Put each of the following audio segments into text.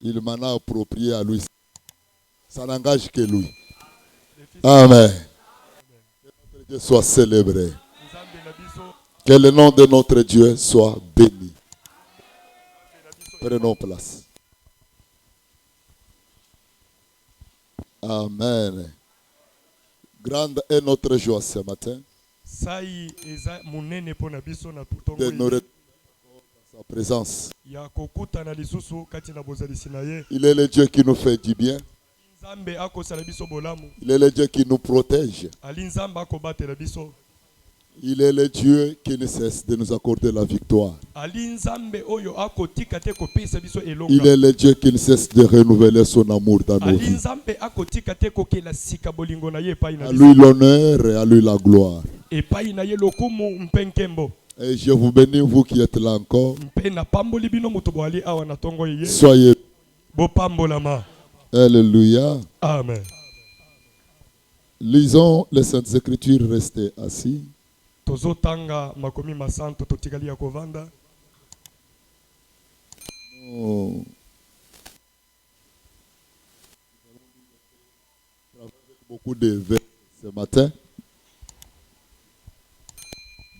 Il m'en a approprié à lui. Ça n'engage que lui. Amen. Que notre Dieu soit célébré. Que le nom de notre Dieu soit béni. Prenons place. Amen. Grande est notre joie ce matin de nous retrouver dans sa présence. Il est le Dieu qui nous fait du bien. Il est le Dieu qui nous protège. Il est le Dieu qui ne cesse de nous accorder la victoire. Il est le Dieu qui ne cesse de renouveler son amour dans nos vies. À lui l'honneur et à lui la gloire. Et je vous bénis, vous qui êtes là encore. Soyez. Alléluia. Amen. Lisons les Saintes Écritures, restez assis. Tozotanga makomi masanto totikali ya kovanda. Oh. Beaucoup de vers ce matin.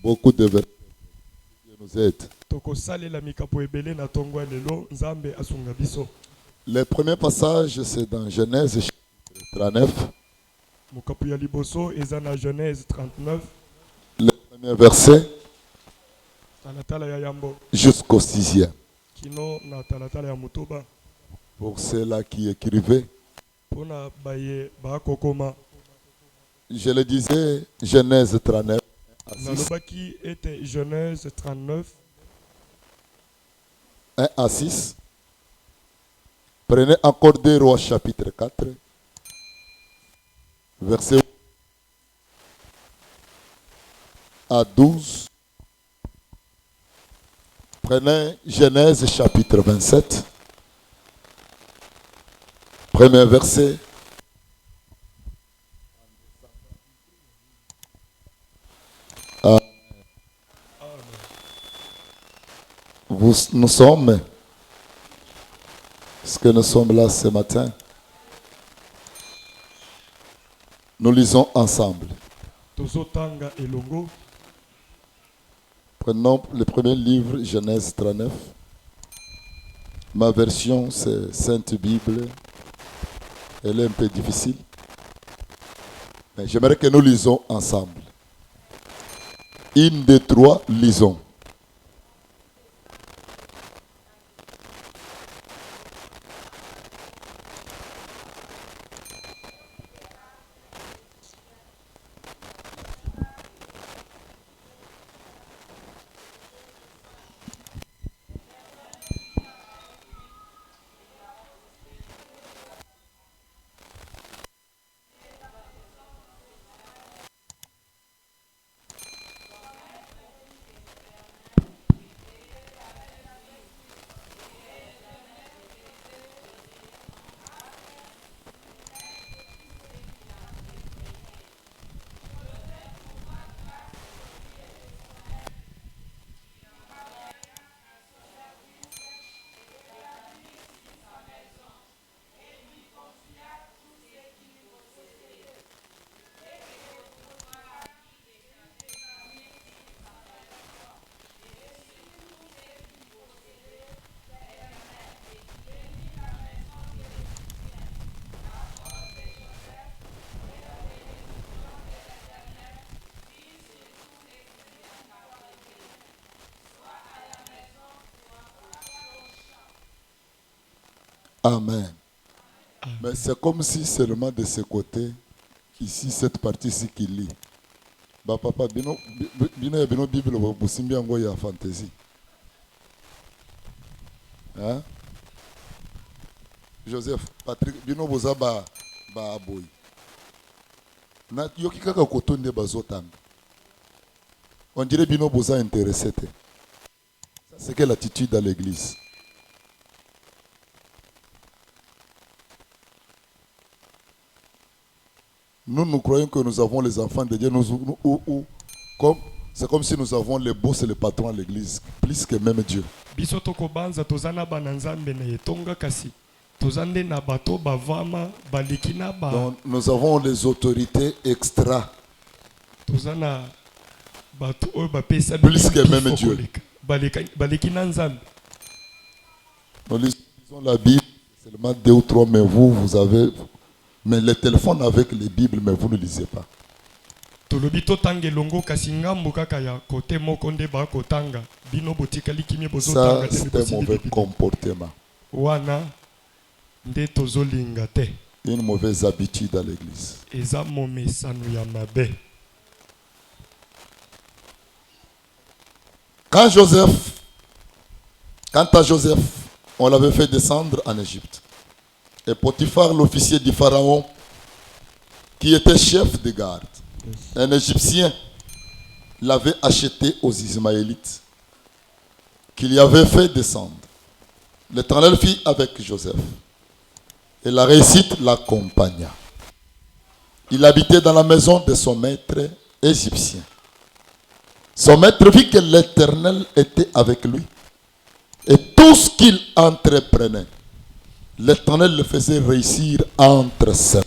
Beaucoup de vers qui nous aident. Tokosalela mikapo ebele na tongo lelo nzambe asunga biso. Le premier passage c'est dans Genèse chapitre 39. Mukapo ya liboso eza na Genèse 39. Le premier verset jusqu'au 6e. Pour ceux-là qui écrivaient, je le disais, Genèse 39. Genèse 39. 1 à 6. Prenez encore 2 Rois chapitre 4. Verset à 12. Prenez Genèse chapitre 27. Premier verset. Nous sommes. Est-ce que nous sommes là ce matin? Nous lisons ensemble. Prenons le premier livre, Genèse 39. Ma version, c'est Sainte Bible. Elle est un peu difficile. Mais j'aimerais que nous lisons ensemble. 1, 2, 3, lisons. Amen. Mais c'est comme si seulement de ce côté, ici, cette partie-ci qui lit. Bah papa, bino Bible, vous simbi angoya fantaisie. Hein? Joseph, Patrick, bino boza ba aboy. Na yoki kaka kotonde bazotanga. On dirait bino boza intéressé. Ça c'est quelle attitude à l'église? Nous croyons que nous avons les enfants de Dieu. C'est comme si nous avons les boss et les patrons à l'église, plus que même Dieu. tozande na bato bavama baleki na ba Donc nous avons les autorités extra. tozana bato oyo bapesa Plus que même Dieu. baleki na nzambe. Nous lisons la Bible, seulement 2 ou 3, mais vous avez... Mais le téléphone avec les Bibles, mais vous ne lisez pas. Tolobi totanga elongo kasi ngambo kaka ya kote moko nde bakotanga bino botikali kimi Ça, bozotanga te c'est un mauvais comportement. wana nde tozolinga te, Une mauvaise habitude à l'église. eza momesano ya mabe. Quant à Joseph, on l'avait fait descendre en Égypte. Et Potiphar, l'officier du Pharaon, qui était chef de garde, un Égyptien, l'avait acheté aux Ismaélites, qu'il y avait fait descendre. L'Éternel fit avec Joseph, et la réussite l'accompagna. Il habitait dans la maison de son maître égyptien. Son maître vit que l'Éternel était avec lui. Et tout ce qu'il entreprenait, l'Éternel le faisait réussir entre ses mains.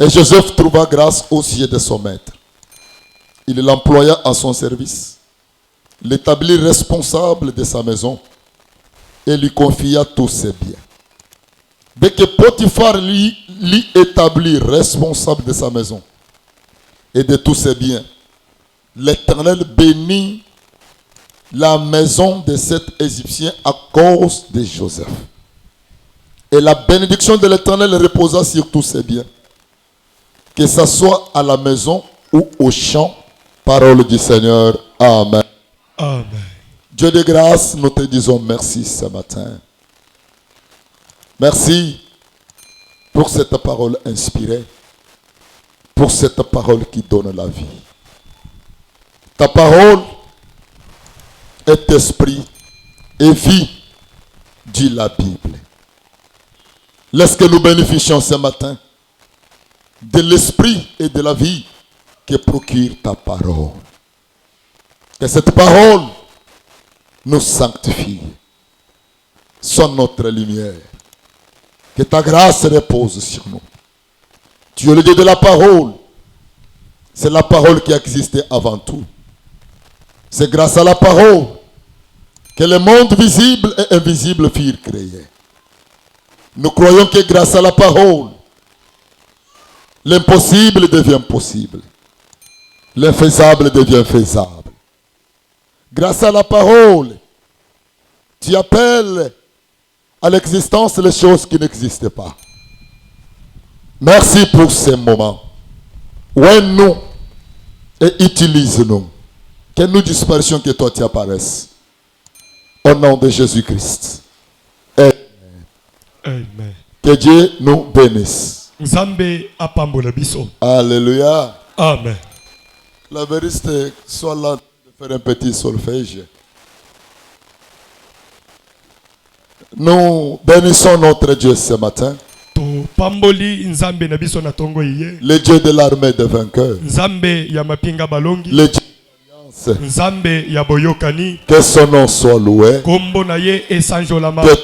Et Joseph trouva grâce aux yeux de son maître. Il l'employa à son service, l'établit responsable de sa maison et lui confia tous ses biens. Dès que Potiphar lui établit responsable de sa maison et de tous ses biens, l'Éternel bénit la maison de cet Égyptien à cause de Joseph. Et la bénédiction de l'Éternel reposa sur tous ses biens, que ce soit à la maison ou au champ. Parole du Seigneur. Amen. Amen. Dieu de grâce, nous te disons merci ce matin. Merci pour cette parole inspirée, pour cette parole qui donne la vie. Ta parole est esprit et vie, dit la Bible. Laisse que nous bénéficions ce matin de l'esprit et de la vie que procure ta parole. Que cette parole nous sanctifie, soit notre lumière. Que ta grâce repose sur nous. Tu es le Dieu de la parole. C'est la parole qui a existé avant tout. C'est grâce à la parole que le monde visible et invisible furent créés. Nous croyons que grâce à la parole, l'impossible devient possible. L'infaisable devient faisable. Grâce à la parole, tu appelles à l'existence les choses qui n'existaient pas. Merci pour ces moments. Ouvre-nous et utilise-nous. Que nous disparaissions, que toi tu apparaisses. Au nom de Jésus-Christ. Amen. Que Dieu nous bénisse. Nzambe apambola biso. Alléluia. Amen. La vérité soit là de faire un petit solfège. Nous bénissons notre Dieu ce matin. To pamboli nzambe na biso na tongo iye. Le Dieu de l'armée des vainqueurs. Nzambe ya mapinga balongi. Le Dieu de l'alliance. Nzambe ya boyokani. Que son nom soit loué. Kombo na ye esanjolama. Que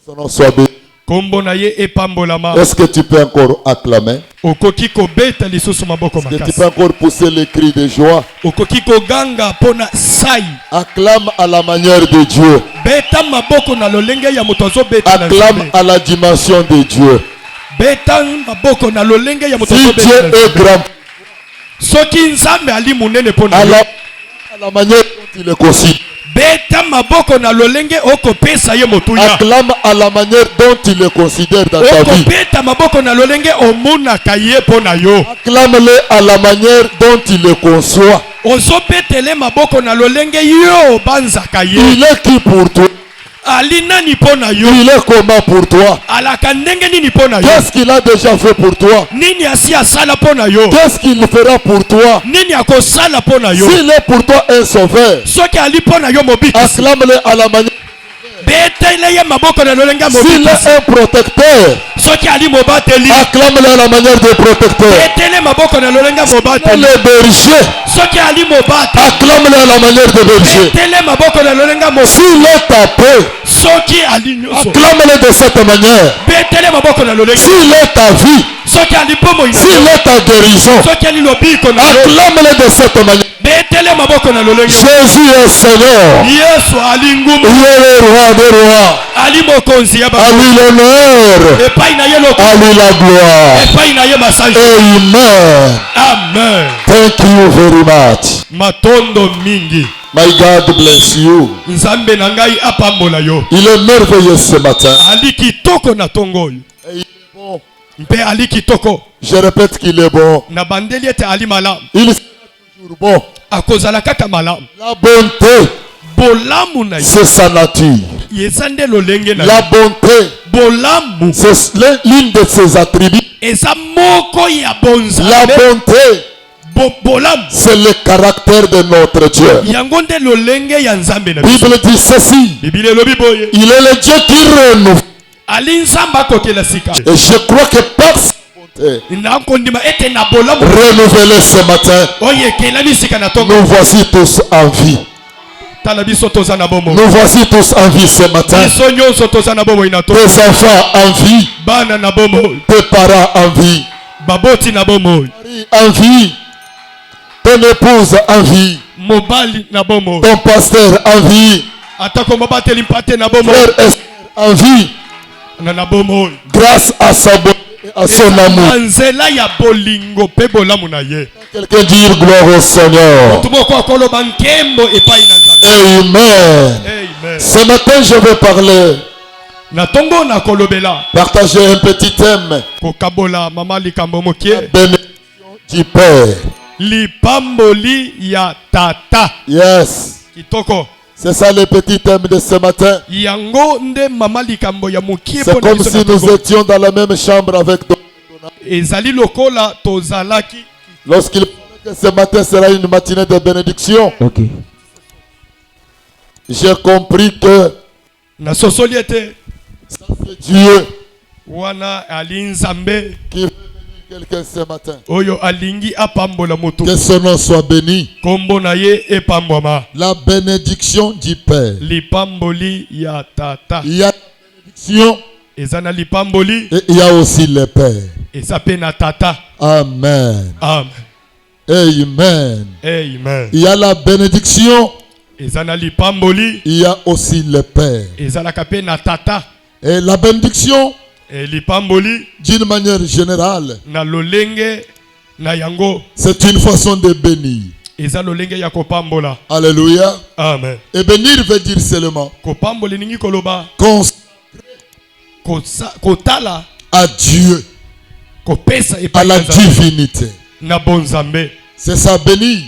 son nom soit béni. Kombo na ye epambolama. Est-ce que tu peux encore acclamer? Okoki kobeta lisusu maboko Est-ce que tu makasi. peux encore pousser les cris de joie? Okoki koganga pona sai. Acclame à la manière de Dieu. Beta maboko na lolenge ya moto azobeta na Acclame nzambe. à la dimension de Dieu. Beta maboko na lolenge ya moto Si azobeta Dieu na est nzambe. grand, Soki nzambe ali munene pona à yo. la manière dont il est conçu. Beta maboko na lolenge okopesa ye motuya. Acclame à la manière dont il le considère dans ta vie. Okobeta maboko na lolenge omonaka ye pona yo. Acclame-le à la manière dont il le conçoit. Ozobetele maboko na lolenge yo banzaka ye. Il est qui pour toi? Ali nani pona yo. Il est comment pour toi? Alaka ndenge nini pona yo. Qu'est-ce qu'il a déjà fait pour toi? Nini asi asala pona yo. Qu'est-ce qu'il fera pour toi? Nini akosala pona yo. S'il est pour toi un sauveur, Soki ali pona yo mobiki. acclame-le à la manière. betele ye maboko na lolenga S'il mobikisi. est un protecteur, Soki ali mobateli. acclame-le à la manière de protecteur. Betele maboko na lolenga S'il est mobateli. le berger, Soki ali mobate. acclame-le à la manière de berger. Betele maboko na lolenga mobikisi. S'il est tapé, Soki ali nyoso. acclame-le de cette manière. Betele maboko na lolenga. S'il est ta vie, Soki ali pomo ina. s'il est ta guérison, Soki ali lobiko na. acclame-le de cette manière. Betele maboko na lolenga. Jésus est Seigneur. Yesu ali ngumu. Il est le roi des rois. Ali mokonzi ya À ba. lui l'honneur. Epai na ye loko. À lui la gloire. Epai na ye masaji. Amen. Amen. Thank you very much. Matondo mingi. My God bless you. Nzambe na ngai apambola yo. Il est merveilleux ce matin. Ali kitoko na tongo oyo. Et il est bon. Mpe ali kitoko. Je répète qu'il est bon. Na bandeli ete ali malamu. Il est toujours bon. Akozala kaka malamu. La bonté, Bolamu na ye. c'est sa nature. Eza nde lolenge na La ye. bonté, Bolamu. c'est l'une de ses attributs. Eza moko ya La bonzambe. bonté, Bolamu. c'est le caractère de notre Dieu. Yango nde lolenge ya nzambe na La biso. Bible dit ceci. Biblia elobi boye. Il est le Dieu qui renouvelle. Ali nzambe akokela sika. Et je crois que par sa bonté, Nakondima ete na bolamu. renouvelée ce matin, Oye ekelami sika na tongo. nous voici tous en vie. Tala biso toza na bomo. Nous voici tous en vie ce matin. Biso nyonso toza na bomo inato. Tes enfants en vie, Bana na bomo. tes parents en vie, Baboti na bomo. Marie en vie, ton épouse en vie, Mobali na bomo. ton pasteur en vie, Atako mobateli mpate na bomo. frère et sœur en vie, Na bomo. grâce à sa bonté et à son amour. Nzela ya bolingo pe bolamu na ye. Quelqu'un dire gloire au Seigneur. Tumoko akoloba nkembo epai na nzambe. Amen. Amen. Ce matin, je vais parler, Na tongo na kolobela. partager un petit thème. Kokabola mama likambo mokie. Bénédiction du Père. Lipamboli ya tata. Yes. Kitoko. C'est ça le petit thème de ce matin. Yango nde mama likambo ya mokie C'est pona comme biso si na nous tongo. étions dans la même chambre avec toi. Ezali lokola tozalaki. Lorsqu'il parlait que ce matin sera une matinée de bénédiction, Ok. j'ai compris que Na sosoli ete. ça c'est Dieu Wana ali nzambe. qui veut bénir quelqu'un ce matin. Oyo alingi apambola moto. Que son nom soit béni. Kombo na ye epambwama. La bénédiction du Père. Lipamboli ya tata. Il y a la bénédiction Eza na lipamboli. et il y a aussi le Père. Eza pe na tata. Amen. Amen. Amen. Amen. Il y a la bénédiction, Eza na lipamboli. il y a aussi le Père. Ezalaka pe na tata. Et la bénédiction, E lipamboli d'une manière générale, na lolenge na yango. c'est une façon de bénir. Eza lolenge ya kopambola. Alléluia. Amen. Et bénir veut dire seulement Kopamboli ningi koloba. Kotala. à Dieu, Kopesa à epai la na nzambe. divinité. Na bonzambe. C'est ça, bénir.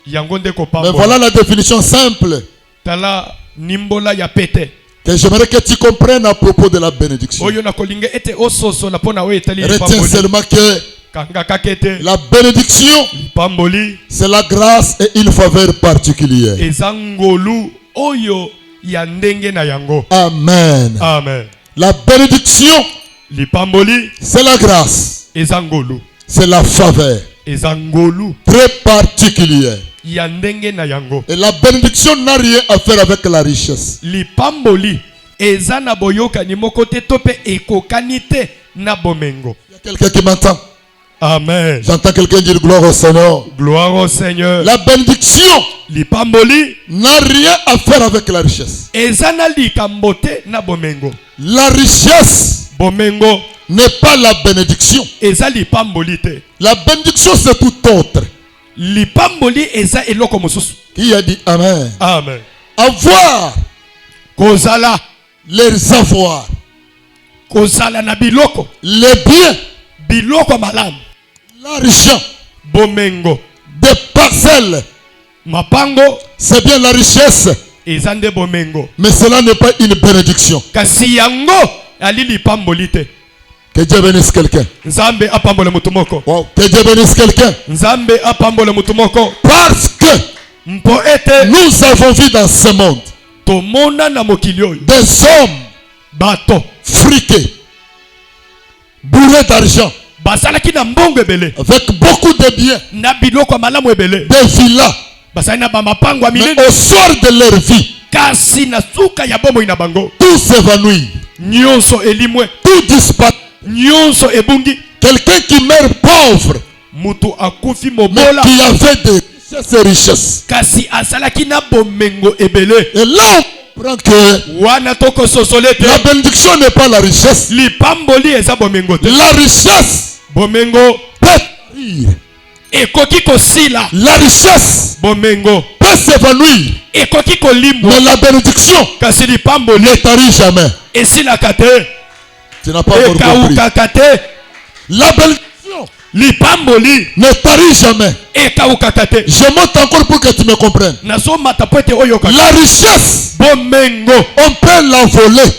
Yango nde Mais kopambola. voilà la définition simple Tala nimbola ya pete. que j'aimerais que tu comprennes à propos de la bénédiction. Oyo na kolinga ete ososo na pona oyo etali Retiens lipamboli. seulement que Kanga kakete. la bénédiction, Lipamboli. c'est la grâce et une faveur particulière. Eza ngolu oyo ya ndenge na yango. Amen. Amen. La bénédiction, Lipamboli. c'est la grâce, Eza ngolu. c'est la faveur Eza ngolu très particulière. ya ndenge na yango. Et la bénédiction n'a rien à faire avec la richesse. Lipamboli eza na boyokani moko te to pe ekokani te na bomengo. Il y a quelqu'un qui m'entend. Amen. J'entends quelqu'un dire gloire au Seigneur. Gloire au Seigneur. La bénédiction Lipamboli n'a rien à faire avec la richesse. eza na likambo te na bomengo. La richesse Bomengo n'est pas la bénédiction. eza lipamboli te. La bénédiction, c'est tout autre. Lipamboli eza eloko mosusu. Qui a dit Amen? Amen. Avoir Kozala. les avoirs, Kozala na biloko. les biens, Biloko malamu. l'argent, Bomengo. des parcelles, Mapango c'est bien la richesse. eza nde bomengo. Mais cela n'est pas une bénédiction. Kasi yango ali lipamboli te. Que Dieu bénisse quelqu'un. Nzambe apambola mutu moko. Wow. Que Dieu bénisse quelqu'un. Nzambe apambola mutu moko. Parce que Mpo ete nous avons vu dans ce monde tomona na mokili oyo des hommes bato friqués, bourrés d'argent, basalaki na mbongo ebele avec beaucoup de biens, na biloko ya malamu ebele des villas. basali na bamapango ya Mais minene au soir de leur vie, kasi na suka ya bomoi na bango tout s'évanouit, nyonso elimwe tout disparaît. nyonso ebungi. Quelqu'un qui meurt pauvre, Mutu akufi mais mobola qui avait des richesses et richesses. kasi asalaki na bomengo ebele. Et là, on comprend que Wana toko sosolete la bénédiction n'est pas la richesse. lipamboli eza bomengo te. La richesse Bomengo peut périr. ekoki kosila. La richesse Bomengo peut s'évanouir. ekoki kolimwa Mais la bénédiction kasi lipamboli ne tarit jamais. esilaka te Tu n'as pas encore compris. ekaukaka te. La bénédiction Lipamboli ne tarit jamais. ekaukaka te. Je monte encore pour que tu me comprennes. nazomata po ete oyoka. La richesse, Bomengo on peut la voler.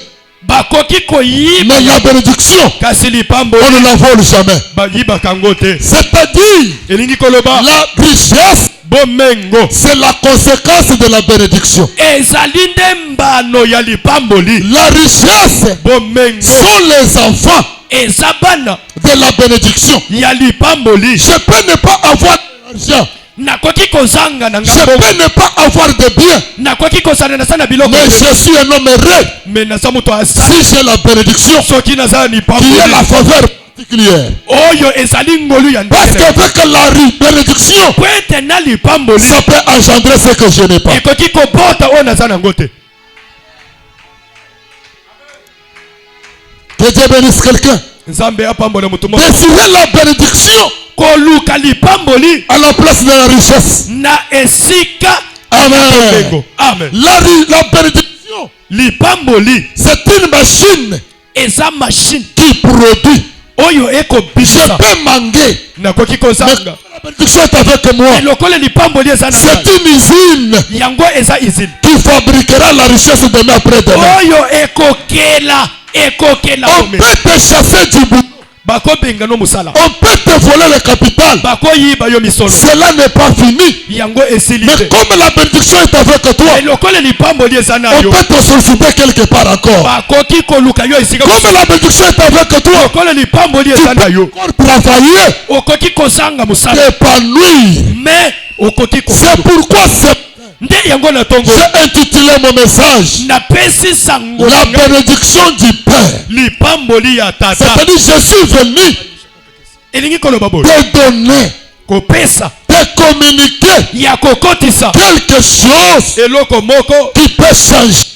bakoki koyiba Mais la bénédiction, kasi on lipamboli ne la vole jamais. bayibaka yango te. C'est-à-dire, elingi koloba la richesse, bomengo c'est la conséquence de la bénédiction. ezali nde mbano ya lipamboli. La richesse Bomengo sont les enfants eza bana de la bénédiction. ya lipamboli. Je peux ne pas avoir de l'argent. nakoki kozanga na Je ngambo peux ne pas avoir de biens. nakoki kozala na sa na biloko Mais je suis un homme heureux me naza moto asa si j'ai la bénédiction soki naza na qui est lipamboli la faveur particulière. oyo ezali ngolu ya Parce ndenge qu'avec la bénédiction, po ete na lipamboli ça peut engendrer ce que je n'ai pas. ekoki kobota oyo naza nango te. Que Dieu bénisse quelqu'un. nzambe apambola moto moko Désirer la bénédiction koluka lipamboli à la place de la richesse. na esika Amen. bomengo. Amen. La bénédiction, Lipamboli c'est une machine eza machine qui produit. oyo Je ekobisa peux manguer. nakoki Mais kozanga la bénédiction est avec moi. lokole lipamboli eza na C'est une usine yango eza izine qui fabriquera la richesse demain après-demain. oyo ekokela On bomengo. peut te chasser du bout. bakobenga no mosala On peut te voler le capital. bakoyiba yo misolo Cela n'est pas fini. yango esili Mais te. comme la bénédiction est avec toi, lokole lipamboli eza na on yo peut te solliciter quelque part encore. bakoki koluka yo esika Comme la bénédiction est avec toi, lokole lipamboli tu eza na peux yo encore travailler, okoki kozanga mosala t'épanouir. mais okoki C'est pourquoi nde yango na tongo j'ai intitulé mon message napesi sango La bénédiction du Père. lipamboli ya tata. C'est-à-dire, je suis venu elingi koloba boye te donner, kopesa te communiquer ya kokotisa quelque chose eloko moko qui peut changer,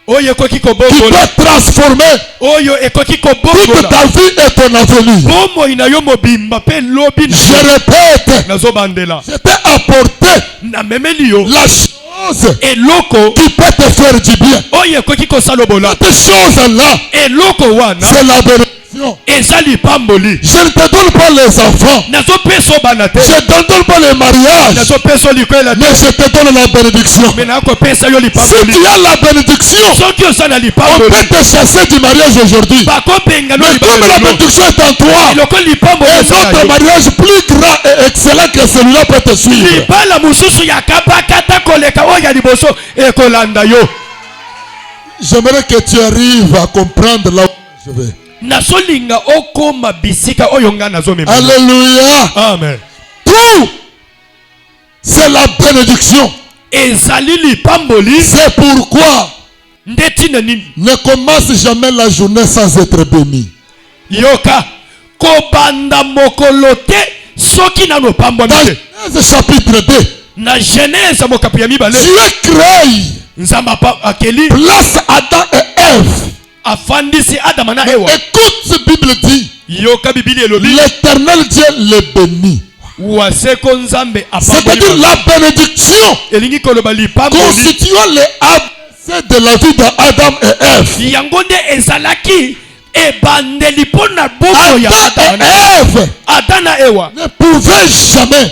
oyo ekoki qui kobongola peut transformer oyo ekoki toute kobongola ta vie et ton avenir. bomoi na yo mobimba mpe lobi na Je répète, nazobandela je t'ai apporté namemeli yo la chose eloko qui peut te faire du bien. oyo ekoki kosala bola. Cette chose-là, eloko wana c'est la bénédiction. eza lipamboli. Je ne te donne pas les enfants. nazopesa bana te Je ne te donne pas les mariages. nazopesa likwela te Mais je te donne la bénédiction. me nakopesa yo Si lipamboli. tu as la bénédiction, soki oza na on lipamboli peut te chasser du mariage aujourd'hui. bakobenga no Mais comme la libala bénédiction est en toi, eloko lipamboli et eza na notre yo. mariage plus grand et excellent que celui-là peut te suivre. libala mosusu ya kabakata koleka oyo ya liboso ekolanda yo. J'aimerais que tu arrives à comprendre là où je vais. nazolinga okoma bisika oyo nga nazomema. Alléluia. Amen. Tout, c'est la bénédiction. ezali lipamboli C'est pourquoi nde tina nini ne commence jamais la journée sans être béni. yoka kobanda mokolo te soki nano Dans pambwami te. Genèse chapitre 2, na genèse mokapi ya mibale Dieu crée, nzambe akeli place Adam et Ève. afandisi adama na ewa. Écoute, cette Bible dit, yoka bibili elobi l'Éternel Dieu les bénit. waseko nzambe C'est-à-dire apamboli. la bénédiction elingi koloba lipamboli constituant les ABC de la vie d'Adam et Ève. yango nde ezalaki ebandeli mpo na bomo ya Adam adama et na Ève ada na ewa ne pouvaient jamais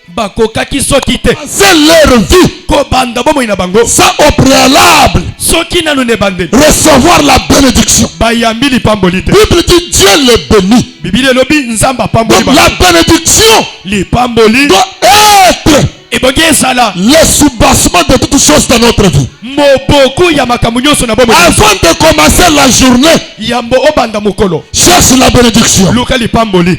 bakokaki soki te passer leur vie kobanda bomoi na bango sans au préalable soki nano na ebandeli recevoir la bénédiction. bayambi lipamboli te. La Bible dit Dieu les bénit. bibili elobi nzambe apamboli Donc bango. la bénédiction lipamboli doit être ebongi ezala le soubassement de toutes choses dans notre vie. moboku ya makambo nyonso na bomoi Avant de commencer la journée, yambo obanda mokolo cherche la bénédiction. luka lipamboli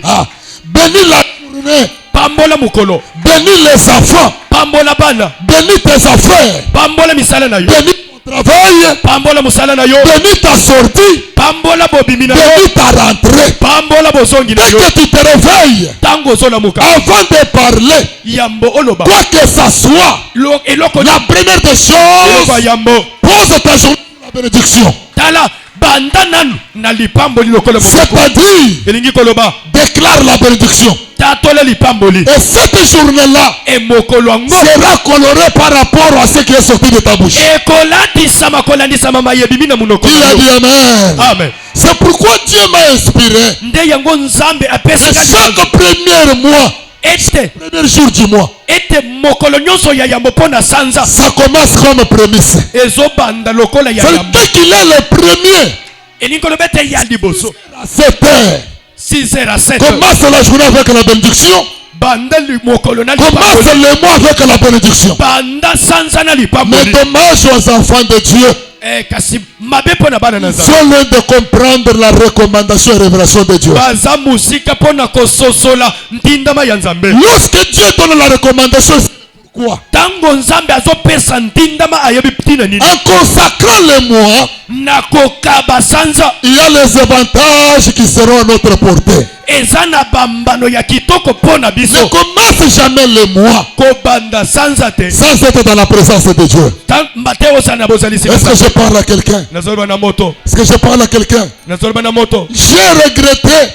Bénis la journée. pambola mokolo, Bénis les enfants. pambola bana, Bénis tes affaires. pambola misala na yo, Bénis ton travail. pambola musala na yo, Bénis ta sortie. pambola bobimi na yo, Bénis ta rentrée. pambola bozongi na Dès yo, que tu te réveilles, tango zola muka avant de parler, yambo oloba quoi que ça soit, eloko la première des choses, eloko yambo pose ta journée sur la bénédiction. tala banda nanu na lipamboli lokolo moko C'est-à-dire, elingi koloba déclare la bénédiction. tatola lipamboli Et cette journée-là e mokolo yango sera colorée par rapport à ce qui est sorti de ta bouche. ekolatisama kolandisama mayebimi na munoko Qui na a yo. dit Amen? Amen. C'est pourquoi Dieu m'a inspiré. nde yango nzambe Et apesinga chaque premier mois, ete premier jour du mois, ete mokolo nyonso ya yambo mpo na sanza ça commence comme prémisse. ezobanda lokola ya C'est yambo dès qu'il est le premier, elingi koloba ete ya liboso à 7 heures, 6h à 7h commence la journée avec la bénédiction. banda mokolo na Commence lipamboli le mois avec la bénédiction. banda sanza na Mais lipamboli dommage aux enfants de Dieu. kasi mabe mpo na bana na Ils nzambe sont loin de comprendre la recommandation et révélation de Dieu. baza mosika mpo na kososola ntindama ya nzambe Lorsque Dieu donne la recommandation, c'est pourquoi? ntango nzambe azopesa ntindama ayebi ntina nini En consacrant le mois, na kokaba sanza il y a les avantages qui seront à notre portée. eza na bambano ya kitoko mpo na Ne biso commence jamais le mois kobanda sanza te sans être dans la présence de Dieu. mate osala na bozali sika Est-ce que je parle à quelqu'un? nazoloba na moto Est-ce que je parle à quelqu'un? nazoloba na moto J'ai regretté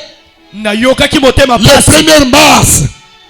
nayokaki motema les pasi premières mars.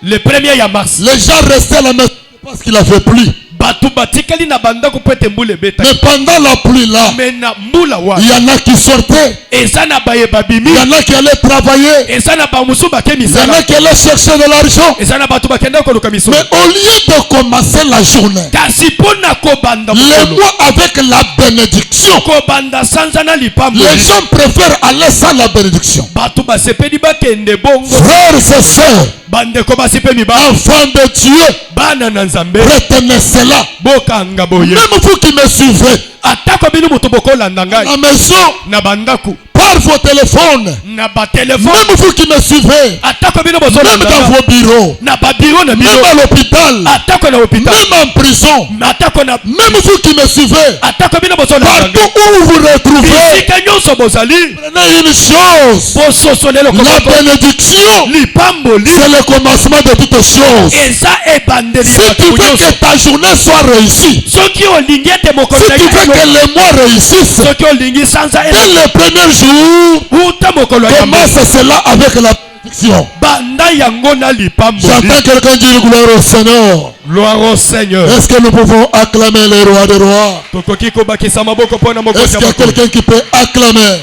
le premier ya mars Les gens restaient à la maison parce qu'il n'avait plu. bato batikali na bandako mpo ete mbula ebeta Mais pendant la pluie là, me na mbula wa il y en a qui sortaient, eza na baye babimi il y en a qui allaient travailler, eza na bamosusu bake il y en misala a qui allaient chercher de l'argent. eza na bato bakenda koluka Mais misolo au lieu de commencer la journée, kasi mpo na kobanda le mokolo mois avec la bénédiction, kobanda sanza na les lipamboli gens préfèrent aller sans la bénédiction. bato basepeli bakende bongo Frères et sœurs, bandeko basi mpe mibali enfants de Dieu, bana na nzambe retenez cela. bokanga boye Même vous qui me suivez, atako bino moto bokolanda à ngai la maison, na bandako par vos téléphones, na batelefone même vous qui me suivez, atako bino même bozolanda dans vos bureaux, na babiro na bino même à l'hôpital, atako na hôpital même en prison, atako na même vous qui me suivez, atako bino bozolanda partout où vous vous retrouvez, bisika nyonso bozali prenez une chose. bososolelo La komoko bénédiction, lipamboli c'est le commencement de toutes choses. eza ebandeli Si ya tu makambo veux nyonso que ta journée soit réussie, soki olingi ete mokolo si na tu yo veux que le mois réussisse, soki olingi sanza dès le premier jour, uta mokolo ya commence cela avec la bénédiction. banda yango na lipamboli J'entends quelqu'un dire gloire au Seigneur. gloire au Seigneur. Est-ce que nous pouvons acclamer le roi des rois? tokoki kobakisa maboko mpo na mokonzi Est-ce ya qu'il y a mokolo quelqu'un qui peut acclamer?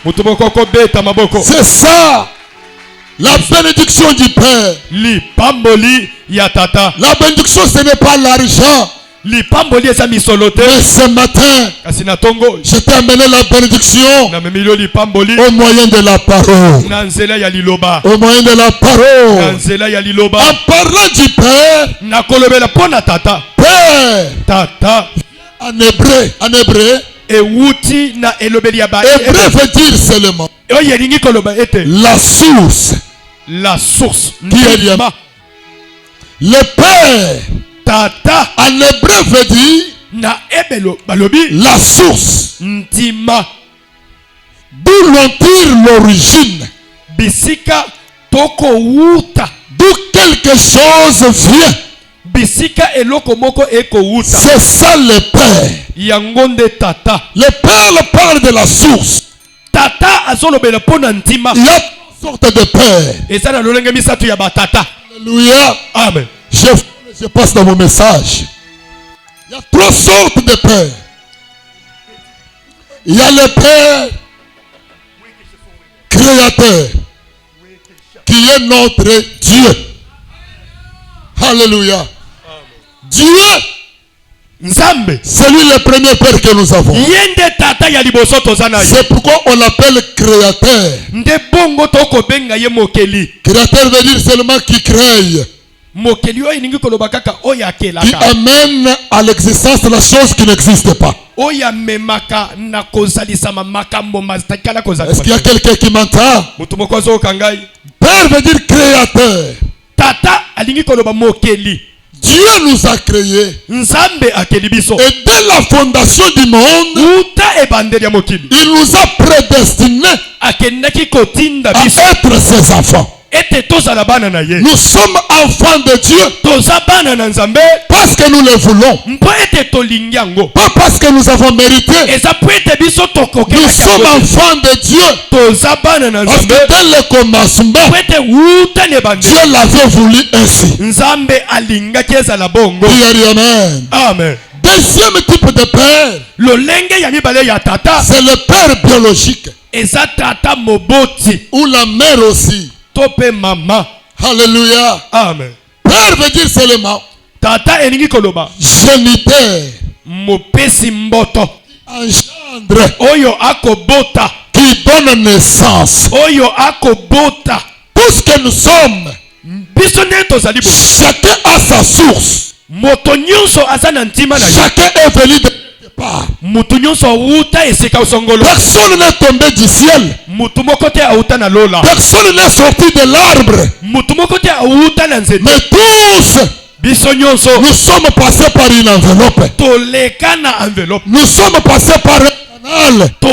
moto moko kobeta maboko C'est ça, la bénédiction du Père. lipamboli ya tata La bénédiction, ce n'est pas l'argent. lipamboli eza misolo te Mais ce matin, kasi na ntongo je t'ai amené la bénédiction namemeli yo lipamboli au moyen de la parole. na nzela ya liloba Au moyen de la na parole. nzela ya liloba En parlant du Père, nakolobela mpo na tata Père, tata en hébreu, ewuti na elobeli ya hébreu veut dire seulement oyo elingi koloba ete la source. la source Qui est ndima Le Père, tata en hébreu veut dire na ebelo balobi la source. ndima D'où l'on tire l'origine. bisika tokowuta D'où quelque chose vient. bisika eloko moko ekowuta C'est ça le Père. yango nde tata Le Père parle de la source. tata azolobela mpo na ntima Il y a toutes sortes de pères. eza na lolenge misato ya batata Alléluia. amen Je passe dans mon message. Il y a trois sortes de pères. Il y a le Père créateur qui est notre Dieu. Alléluia. Dieu, nzambe c'est lui le premier Père que nous avons. ye nde tata ya liboso toza na ye C'est pourquoi on l'appelle créateur. nde bongo tokobenga ye mokeli Créateur veut dire seulement qui crée. mokeli oyo elingi koloba kaka oyo qui akelaka amène à l'existence de la chose qui n'existe pas. oyo amemaka na kozalisama makambo matakala Est-ce qu'il y a quelqu'un qui m'entend? mutu moko azoyoka ngai. Père veut dire créateur. Tata alingi koloba mokeli. Dieu nous a créés. Nzambe akeli biso. Et dès la fondation du monde, Uta ebandeli ya mokili. il nous a prédestinés Akendaki kotinda à biso. être ses enfants. Ete tozala bana na ye. Nous sommes enfants de Dieu Toza bana na Nzambe. parce que nous le voulons. Mpo ete tolingi yango. Pas parce que nous avons mérité. Eza po ete biso tokoke. Nous sommes enfants de Dieu. Toza bana na Parce Nzambe. que dès le commencement, Po ete uta ne bande. Dieu l'avait voulu ainsi. Nzambe alingaki ezala bongo. Dis amen. Amen. Deuxième type de père, Lolenge ya mibale ya tata. c'est le père biologique. Eza tata moboti. Ou la mère aussi. Tope mama. Alléluia. Amen. Père veut dire seulement Tata elingi koloba. géniteur, Mopesi mboto. engendre, Oyo akobota. qui donne naissance. Oyo akobota. Tout ce que nous sommes, Biso nde tozali bo. chacun a sa source. Moto nyonso aza na ntima na ye. Chacun est venu de quelque part. Mutu nyonso auta esika osongolo. Personne n'est tombé du ciel. Mutu moko te auta na lola. Personne n'est sorti de l'arbre. Mutu moko te auta na nzete. Mais tous, Biso nyonso nous sommes passés par une enveloppe. toleka na enveloppe. Nous sommes passés par un canal. To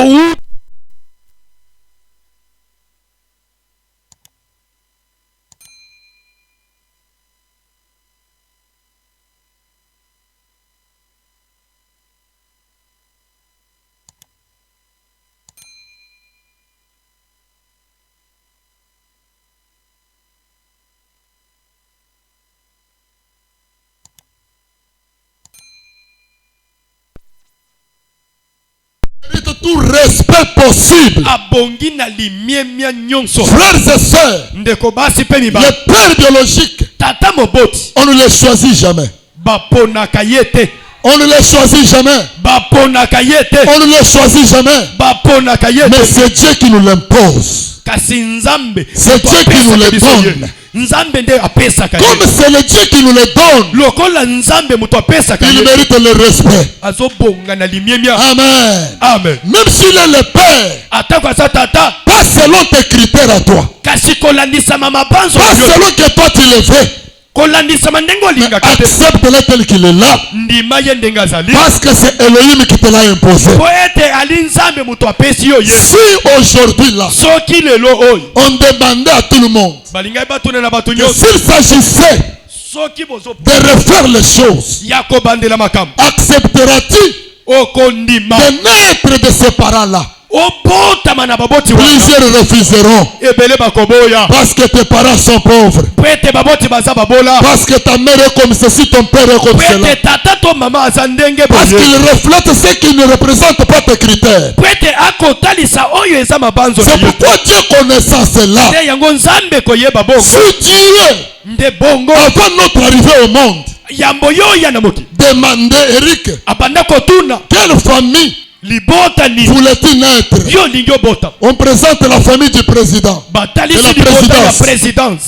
Mérite tout respect possible. abongi na limiemia nyonso. Frères et sœurs, Ndeko basi pe miba. les pères biologiques, Tata moboti. on ne les choisit jamais. Baponaka yete. On ne les choisit jamais. Baponaka yete. On ne les choisit jamais. Baponaka yete. Mais c'est Dieu qui nous l'impose. Kasi Nzambe. C'est Dieu qui nous le donne. Nzambe nde apesaka ye. Comme c'est le Dieu qui nous le donne, Lokola Nzambe mutu apesaka il ye. mérite le respect. Azobonga na limiemia. Amen. Amen. Même s'il est le Père, Atako asa tata. pas selon tes critères à toi. Kasi kolandisama mabanzo Pas yo. selon que toi tu le veux. Kolandisama ndenge olingaka te. Accepte-le tel qu'il est là. Ndima ye ndenge azali. Parce que c'est Elohim qui te l'a imposé. Po ete ali Nzambe mutu apesi yo ye. Si aujourd'hui là, Soki lelo oyo. on demandait à tout le monde Balingai batuna na batu que nyonso. s'il s'agissait Soki bozo. de refaire les choses, Ya kobandela makambo. accepteras-tu Okondima. de naître de ces parents-là? Obotama na baboti wana. Plusieurs refuseront Ebele bakoboya. parce que tes parents sont pauvres. Po ete baboti baza babola. Parce que ta mère est comme ceci, ton père est comme Po cela. ete tata to mama aza ndenge Parce boye. qu'il reflète ce qui ne représente pas tes critères. Po ete akotalisa oyo eza mabanzo na C'est yo. pourquoi Dieu connaissant cela, Nde yango Nzambe koyeba bongo. si Dieu, Nde bongo. avant notre arrivée au monde, Yambo yo ya na moki. demandait Eric, Abanda kotuna. quelle famille Libota ni. voulait-il naître? Yo ningo bota. On présente la famille du président, Batalisi de la libota ya présidence, présidence.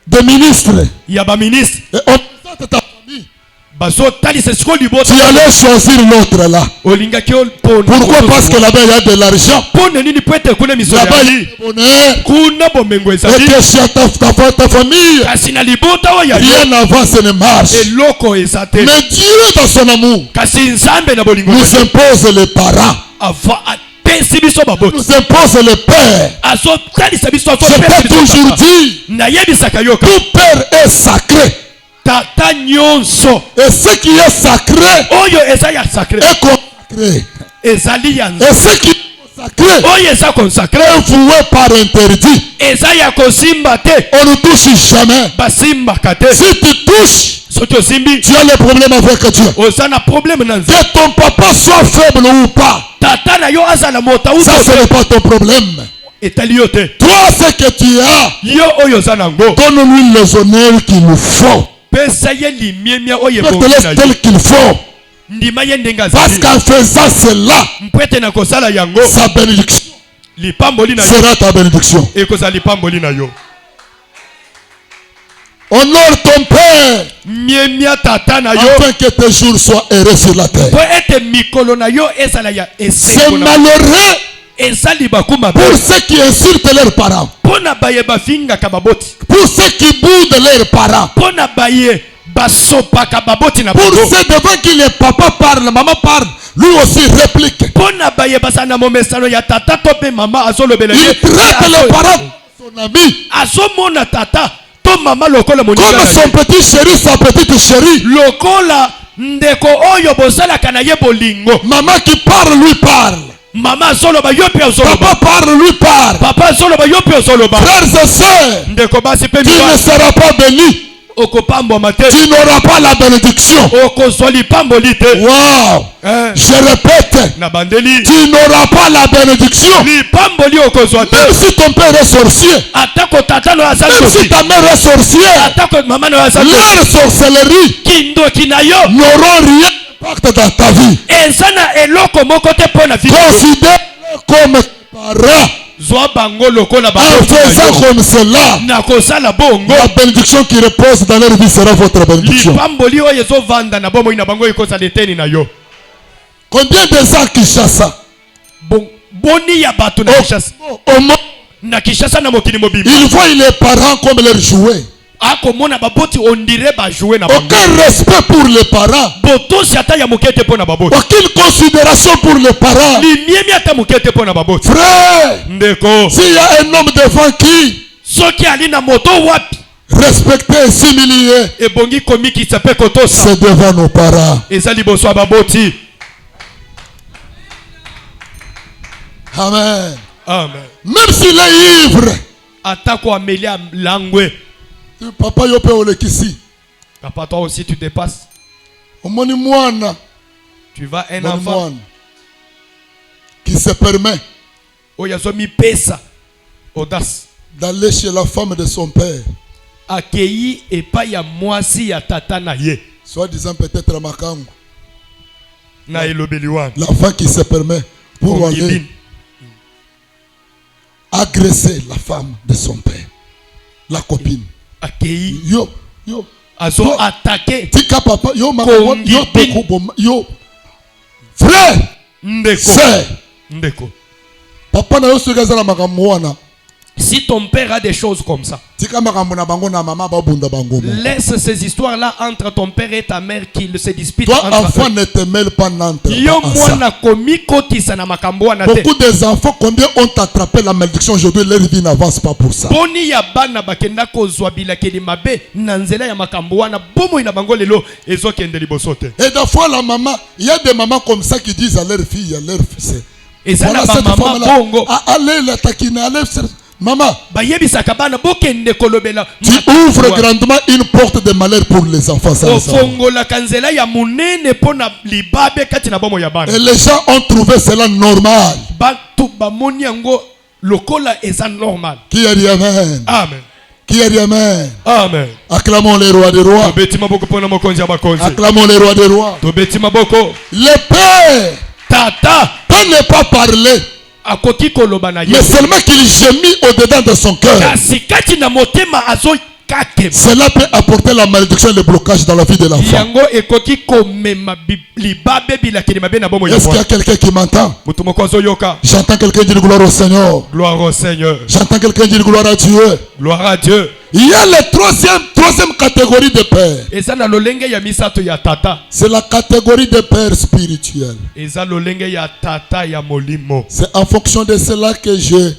des ministres. Ya ba ministre. Et on présente ta famille. Baso talisa siko libota. Tu allais choisir l'autre là. Olinga kyo pona. Pourquoi? Parce que là-bas il y a de l'argent. Pona nini po ete kuna miso Là-bas il y a ya. du bonheur. Kuna bomengo Et ezali. que chez ta famille, Kasi na libota wa ya yo. rien n'avance ne marche. Eloko ezate. Mais Dieu dans son amour Kasi Nzambe na bolingo. nous impose les parents, Ava apesi biso baboti. nous impose les pères. Aso talisa biso aso Je pesi peux toujours biso. dire, Na yebisaka yo ka. tout père est sacré. Tata nyonso. Et ce qui est sacré Oyo eza ya sacré. est consacré. Ezali ya Et ce qui est sacré oyo eza consacré. est voué par interdit. Eza ya kosimba te. On ne touche jamais. Basimbaka te. Si tu touches, Soki osimbi tu as le problème avec Dieu. oza na problème na nzambe. Que ton papa soit faible ou pas, Tata na yo azala mota uto. ça ce n'est pas ton problème. Etali yo te. Toi, ce que tu as, Yo oyo oza nango. donne-lui les honneurs qu'il nous faut. Pesa ye limiemia oyo Je te ebongi laisse na yo. tel qu'il faut. Ndima ye ndenge Parce azali. qu'en faisant cela, Mpwete na kosala yango. sa bénédiction Lipamboli na yo. sera ta bénédiction. Ekozala lipamboli na yo. Honore ton père. miemia tata na yo Afin que tes jours soient heureux sur la terre. po ete mikolo na yo ezala ya C'est esengo na malheureux ezali bakuma pour ceux qui insultent leurs parents. pona baye bafingaka baboti Pour ceux qui boudent leurs parents. pona baye basopaka baboti na Pour bango ceux devant qui le papa parle, maman parle, lui aussi réplique. pona baye basala na momesano ya tata to pe mama azolobela Il ye traite les parents comme son ami, azomona tata to mama lokola moninga comme na son ye petit chéri, sa petite chérie. lokola ndeko oyo bosalaka na ye bolingo Maman qui parle, lui parle. mama azoloba yo mpe ozoloba Papa parle, lui parle. papa azoloba yo mpe ozoloba Frères et sœurs, ndeko basi mpe tu ne mibali seras pas béni. okopambwama te Tu n'auras pas la bénédiction. okozwa lipamboli te Wow. Je répète, na bandeli tu n'auras pas la bénédiction. lipamboli okozwa te Même si ton père est sorcier, atako tata no aza même si ndoki ta mère est sorcière, atako mama no aza ndoki leur sorcellerie kindoki na yo n'auront rien d'impact dans ta vie. eza na eloko moko te mpo na vi Considère-le comme parent. zwa bango lokola En baboki na faisant yo comme cela, na kosala bongo la bénédiction qui repose dans leur vie sera votre bénédiction. lipamboli oyo ezovanda na bomoi na bango ekozala eteni na yo Combien de gens qui chassent boni ya bato na kishasa au monde, na kishasa na mokili mobimba ils voient les parents comme leurs jouets. akomona baboti ondire bajoue na bango Aucun respect pour les parents. botosi ata ya moke te mpo na baboti Aucune considération pour les parents. limiemi ata moke te mpo na baboti Frère, ndeko s'il y a un homme devant qui soki ali na moto wapi respecter et s'humilier, ebongi komikisa mpe kotosa c'est devant nos parents. eza liboso ya baboti Amen. amen Même s'il est ivre, atako ameli langwe papa yope olekisi. papa toi aussi tu dépasses Omoni mwana, tu vas un omoni enfant mwana qui se permet oyo azomipesa audace d'aller chez la femme de son père, akei epai ya mwasi ya tata na ye soi-disant peut-être à Makango. na elobeli wana L'enfant qui se permet pour aller Ongibini. agresser la femme de son père, la copine. akei Yo, yo, azo Yo. atake tika papa, yo maman, yo Kongibini. toko boma, yo. Frère, ndeko sœur, ndeko papa na yo soki aza na makambo wana, si ton père a des choses comme ça tika makambo na bango na mama babunda bango. laisse ces histoires là entre ton père et ta mère qu'ils se disputent Toi, entre enfant, eux. ne te mêle pas, n'entre yo pas en ça. mwana komikotisa na makambo wana te Beaucoup des enfants, combien ont attrapé la malédiction aujourd'hui, leur vie n'avance pas pour ça. boni ya bana bakenda kozwa bilakeli mabe na nzela ya makambo wana bomoi na bango lelo ezokende liboso te Et des fois, la maman, il y a des mamans comme ça qui disent à leur fille, à leur fils, eza na voilà cette bamama femme-là, bongo allez la taquiner, allez maman, bayebisaka bana bokende kolobela tu ouvres grandement une porte de malheur pour les enfants. Ça, les enfants. ofongolaka nzela ya monene mpo na libabe kati na bomoi ya bana Et les gens ont trouvé cela normal. bato bamoni yango lokola eza normal Qui a dit Amen? amen Qui a dit Amen? amen Acclamons les rois des rois. tobeti maboko mpo na mokonzi ya bakonzi Acclamons les rois des rois. tobeti maboko Le Père tata peut ne pas parler, akoki koloba na ye mais seulement qu'il gémit au-dedans de son cœur. kasi kati na motema azokakema Cela peut apporter la malédiction et le blocage dans la vie de l'enfant. yango ekoki komema libabe bilakeli mabe na bomoi ya Est-ce qu'il y a mwana quelqu'un qui m'entend? moto moko azoyoka J'entends quelqu'un dire gloire au Seigneur. gloire au Seigneur J'entends quelqu'un dire gloire à Dieu. gloire à Dieu Il y a la troisième catégorie de pères. eza na lolenge ya misato ya tata C'est la catégorie de pères spirituels. eza lolenge ya tata ya molimo C'est en fonction de cela que j'ai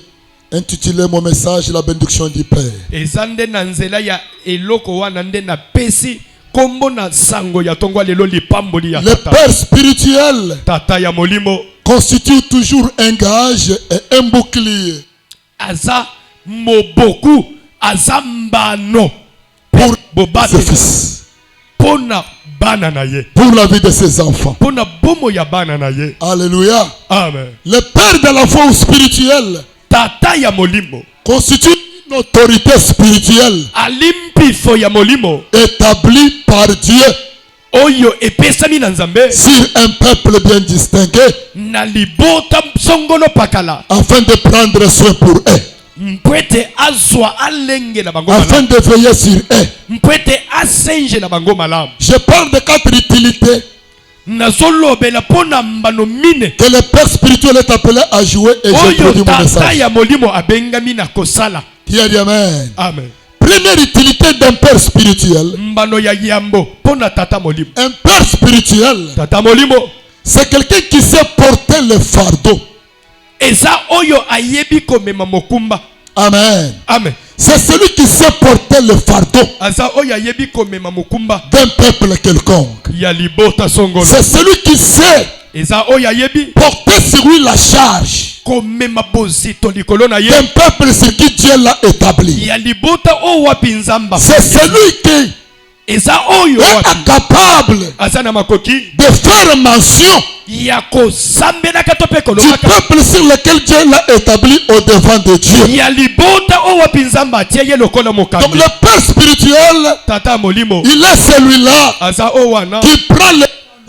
intitulé mon message La bénédiction du Père. eza nde na nzela ya eloko wana nde napesi kombo na sango ya tongwa lelo lipamboli ya Les tata pères spirituels tata ya molimo constituent toujours un gage et un bouclier aza moboku aza mbano pour ses bobabe fils, pona bana na ye pour la vie de ses enfants. pona bomo ya bana na ye Alléluia. amen Le père de l'enfant spirituel tata ya molimo constitue une autorité spirituelle alimpifo ya molimo établie par Dieu oyo epesami na nzambe sur un peuple bien distingué na libota songolo pakala afin de prendre soin pour eux. mpwete azwa alengela bango afin malamu de veiller sur eux. mpwete asenjela bango malamu. Je parle de 4 utilités nazolobela mpona mbano mine que le Père spirituel est appelé à jouer et oyo j'introduis mon tata message. ya molimo abengami na kosala. Qui a dit Amen? Amen. Première utilité d'un Père spirituel. Mbano ya yambo mpona tata molimo. Un Père spirituel, Tata molimo c'est quelqu'un qui sait porter le fardeau. eza oyo ayebi komema mokumba. Amen. Amen. C'est celui qui sait porter le fardeau Aza oyo ayebi komema mokumba d'un peuple quelconque. ya libota songolo. C'est celui qui sait Eza oyo ayebi porter sur lui la charge komema bozito likolo na ye d'un peuple sur qui Dieu l'a établi. ya libota o wapi nzamba. C'est celui qui Eza oyo est wapi incapable aza na makoki de faire mention ya kozambelaka to mpe du kolobaka peuple sur lequel Dieu l'a établi au devant de Dieu. ya libota o wapi nzamba atie ye lokola Donc mokambi. le Père spirituel, Tata molimo il est celui-là aza o wana qui prend le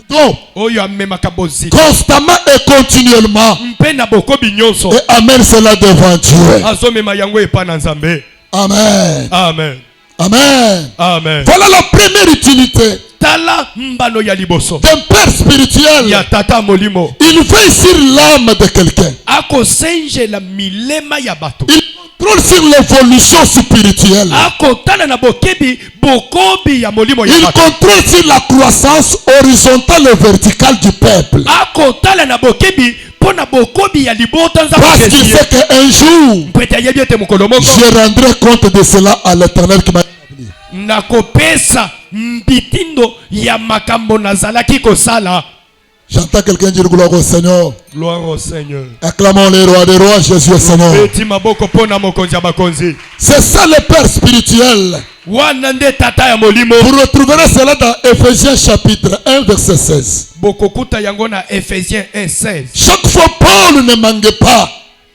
fardeau oyo amemaka bozito constamment et continuellement mpe na bokobi nyonso et amène cela devant Dieu. azomema yango epa na nzambe. Amen. Amen. Amen. Amen. Voilà la première utilité Tala mbano ya liboso d'un Père spirituel. ya tata molimo Il veille sur l'âme de quelqu'un. akosenjela milema ya bato, Il contrôle sur l'évolution spirituelle. akotala na bokebi bokobi ya molimo ya Il bato, contrôle sur la croissance horizontale et verticale du peuple. akotala na bokebi pona bokobi ya libota nzambe Parce qu'il Jésus. sait qu'un jour, Mpwete ayebi ete mokolo moko je rendrai compte de cela à l'Éternel qui m'a établi. nakopesa mbitindo ya makambo nazalaki kosala. J'entends quelqu'un dire gloire au Seigneur. Gloire au Seigneur. Acclamons les rois des rois, Jésus est Seigneur. Beti maboko pona mokonzi ya bakonzi. C'est ça le Père spirituel. Wana nde tata ya molimo. Vous retrouverez cela dans Ephésiens chapitre 1 verset 16. Bokokuta yango na Ephésiens 1:16. Chaque fois Paul ne manquait pas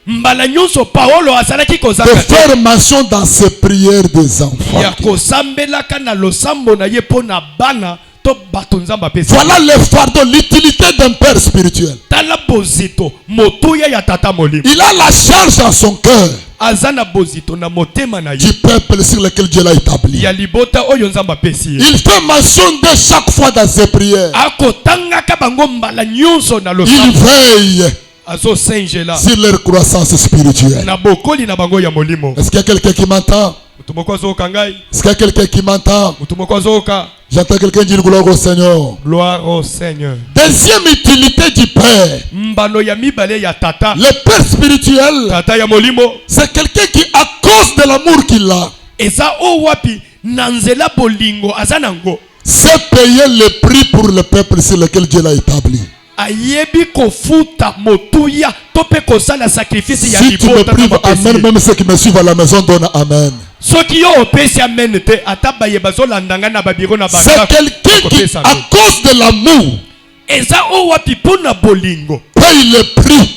Mbala nyonso Paolo azalaki de kozanga te faire mention dans ses prières des enfants. ya kosambelaka na losambo na ye pona bana to bato nzamba pesi. Voilà le fardeau, l'utilité d'un Père spirituel. Tala bozito motuya ya tata molimo. Il a la charge dans son cœur Azana bozito na motema na ye du peuple sur lequel Dieu l'a établi. ya libota oyo nzamba pesi ye. Il fait mention de chaque fois dans ses prières. Akotangaka bango mbala nyonso na Il losambo. veille Azosenjela sur leur croissance spirituelle. na bokoli na bango ya molimo. Est-ce qu'il y a quelqu'un qui m'entend? Mutu moko azoyoka ngai, Est-ce qu'il y a quelqu'un qui m'entend? mutu moko azoyoka. J'entends quelqu'un dire gloire au Seigneur. Gloire au Seigneur. Deuxième utilité du Père. Mbano ya mibale ya tata. Le Père spirituel, Tata ya molimo c'est quelqu'un qui, à cause de l'amour qu'il a, eza o wapi na nzela bolingo aza nango sait payer le prix pour le peuple sur lequel Dieu l'a établi. ayebi kofuta motuya to pe kosala sacrifice ya Si tu me libota na prives, bapesi amen, ye. même ceux qui me suivent à la maison donnent amen. soki yo opesi amen te ata baye bazolandanga na babiro na C'est bandako quelqu'un qui, kopesa à amen. cause de l'amour, eza o wapi mpona bolingo paye le prix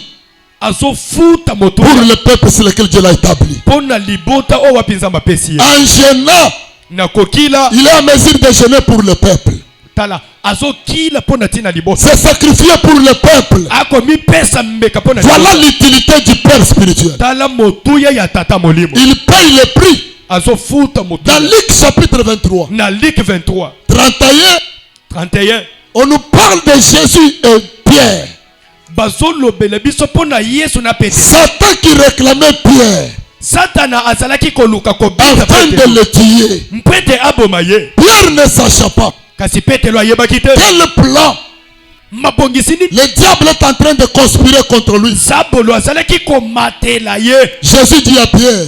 azofuta pour motuya le peuple sur lequel Dieu l'a établi. mpona libota o wapi nzambe apesi ye. En gênant, na kokila il est en mesure de gêner pour le peuple. tala azokila mpona ntina libota C'est sacrifié pour le peuple. akomipesa mbeka mpona Voilà libota. l'utilité du Père spirituel. tala motuya ya tata molimo Il paye le prix. azofuta Dans motuya. Luc chapitre 23, Na Luc 23 31, 31 on nous parle de Jésus et Pierre. bazolobela biso mpona yesu na petelo. Satan qui réclamait Pierre satana azalaki koluka kobika afin de petelo le tuer. mpo ete aboma ye, Pierre ne sachant pas kasi petelo ayebaki te quel plan mabongisi nini le diable est en train de conspirer contre lui. zabolo azalaki komatela ye. Jésus dit à Pierre,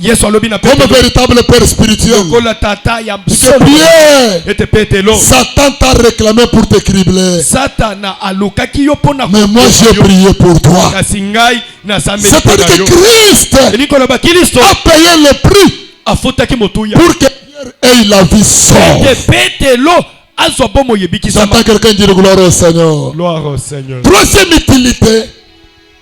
yesu alobi na comme petelo véritable Père spirituel, lokola tata ya dit que solo Pierre, ete petelo Satan t'a réclamé pour te cribler. satana alukaki yo mpona Mais moi j'ai prié pour toi. kasi ngai nasambeli C'est-à-dire mpona que yo. Christ elingi koloba kristo a payé le prix afutaki motuya pour que Pierre ait la vie sauve. ete petelo azwa bomo yebikisama. J'entends quelqu'un dire gloire au Seigneur. Gloire au Seigneur. Troisième utilité,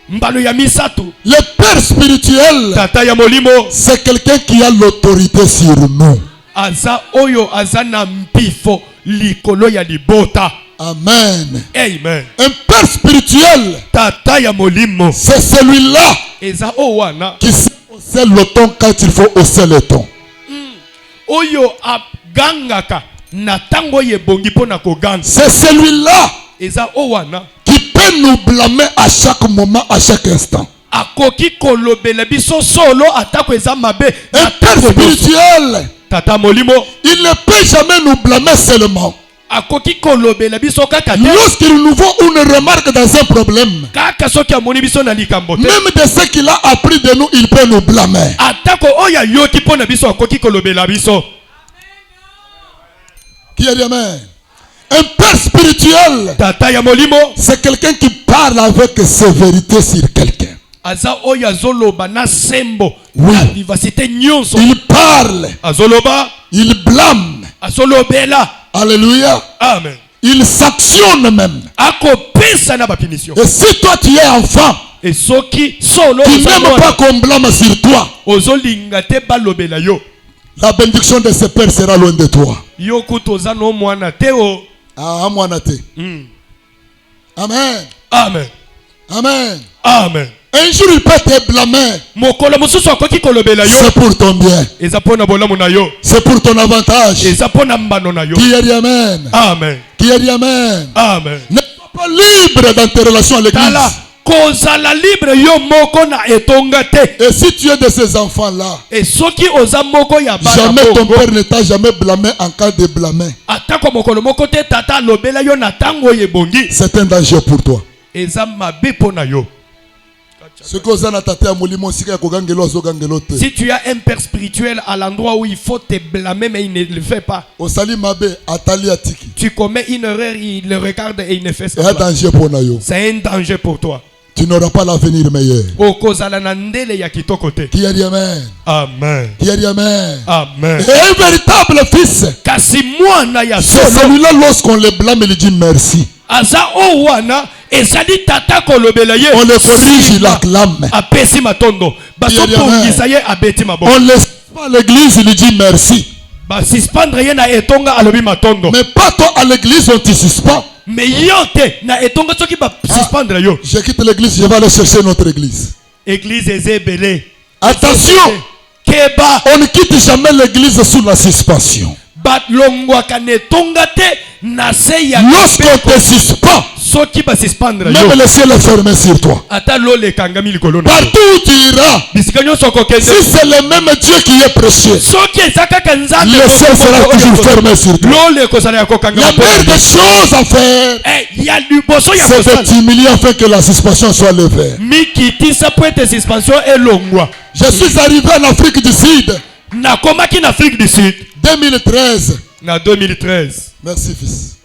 Mbalo ya misatu le Père spirituel, tata ya molimo c'est quelqu'un qui a l'autorité sur nous. aza oyo aza na mpifo likolo ya libota. Amen. Amen. Un Père spirituel, Tata ya molimo c'est celui-là eza o wana qui sait hausser le ton quand il faut hausser le ton. Oyo agangaka na tango yebongi pona koganga. C'est celui-là Eza owana qui peut nous blâmer à chaque moment, à chaque instant. akoki kolobela biso solo atako eza mabe. Un père spirituel, Tata molimo il ne peut jamais nous blâmer seulement. akoki kolobela biso kaka te. Lorsqu'il nous voit une remarque dans un problème, Kaka soki amoni biso na likambo te. même de ce qu'il a appris de nous, il peut nous blâmer. Atako oya yoki pona biso akoki kolobela biso. Qui a dit amen? Un père spirituel, Tata ya molimo c'est quelqu'un qui parle avec sévérité sur quelqu'un. aza oya zoloba na sembo. Oui. Na vivacité nyonso. Il parle, Azoloba il blâme. azolobela. Alléluia. Amen. Il sanctionne même. Akopesa na ba punition. Et si toi tu es enfant, Et soki solo tu n'aimes pas qu'on blâme sur toi, ozolinga te balobela yo. la bénédiction de ce père sera loin de toi. Yo kutoza no mwana te o. Ah, moi, Naté. Amen. Amen. Amen. Amen. Un jour, il peut te blâmer. Mokolo mosusu akoki kolobela yo. C'est pour ton bien. Eza pona bolamu na yo. C'est pour ton avantage. Eza pona mbano na yo. Qui a dit amen? Amen. Qui a dit amen? Amen. Ne sois pas libre dans tes relations à l'église. Tala kozala libre yo moko na etonga te. Et si tu es de ces enfants-là, Et soki oza moko ya bana jamais ton bongo. père ne t'a jamais blâmé en cas de blâmer. Atako mokolo moko te tata lobela yo na tango yebongi. C'est un danger pour toi. Eza mabe pona yo. Ce que vous avez à Moulimo, c'est que Si tu as un père spirituel à l'endroit où il faut te blâmer mais il ne le fait pas. Tu commets une erreur, il le regarde et il ne fait ça. C'est un danger pour toi. Tu n'auras pas l'avenir meilleur. Qui a dit amen? Amen. Qui a dit amen? Amen. Et un véritable fils, Kasi mwana ya c'est solo celui-là lorsqu'on le blâme, il dit merci. aza owana ezali tata kolobela ye. On le corrige, il acclame. Apesi matondo. Basopongisa ye abeti maboko. On laisse pas à l'église, il dit merci. Basispandre ye na etonga alobi matondo. Mais pas toi à l'église, on te suspend. Mais yo te na etonga soki basispandre yo. Je quitte l'église, je vais aller chercher notre église. Église ezebele. Attention, Keba on ne quitte jamais l'église sous la suspension. balongwaka na etonga te na se ya Lorsqu'on te suspend, soki basispandre yo. même le ciel est fermé sur toi. Ata lole kangami likolo na yo. Partout où tu iras, Bisika nyonso kokende. si c'est le même Dieu qui est prêché, Soki eza kaka nzambe le ciel sera toujours fermé sur toi. lole kozala ya kokanga La meilleure des choses à faire, ya liboso ya c'est de kosala t'humilier afin que la suspension soit levée. mikitisa po ete suspension elongwa. Je suis arrivé en Afrique du Sud, nakomaki na Afrique du Sud 2013. na 2013. Merci, fils.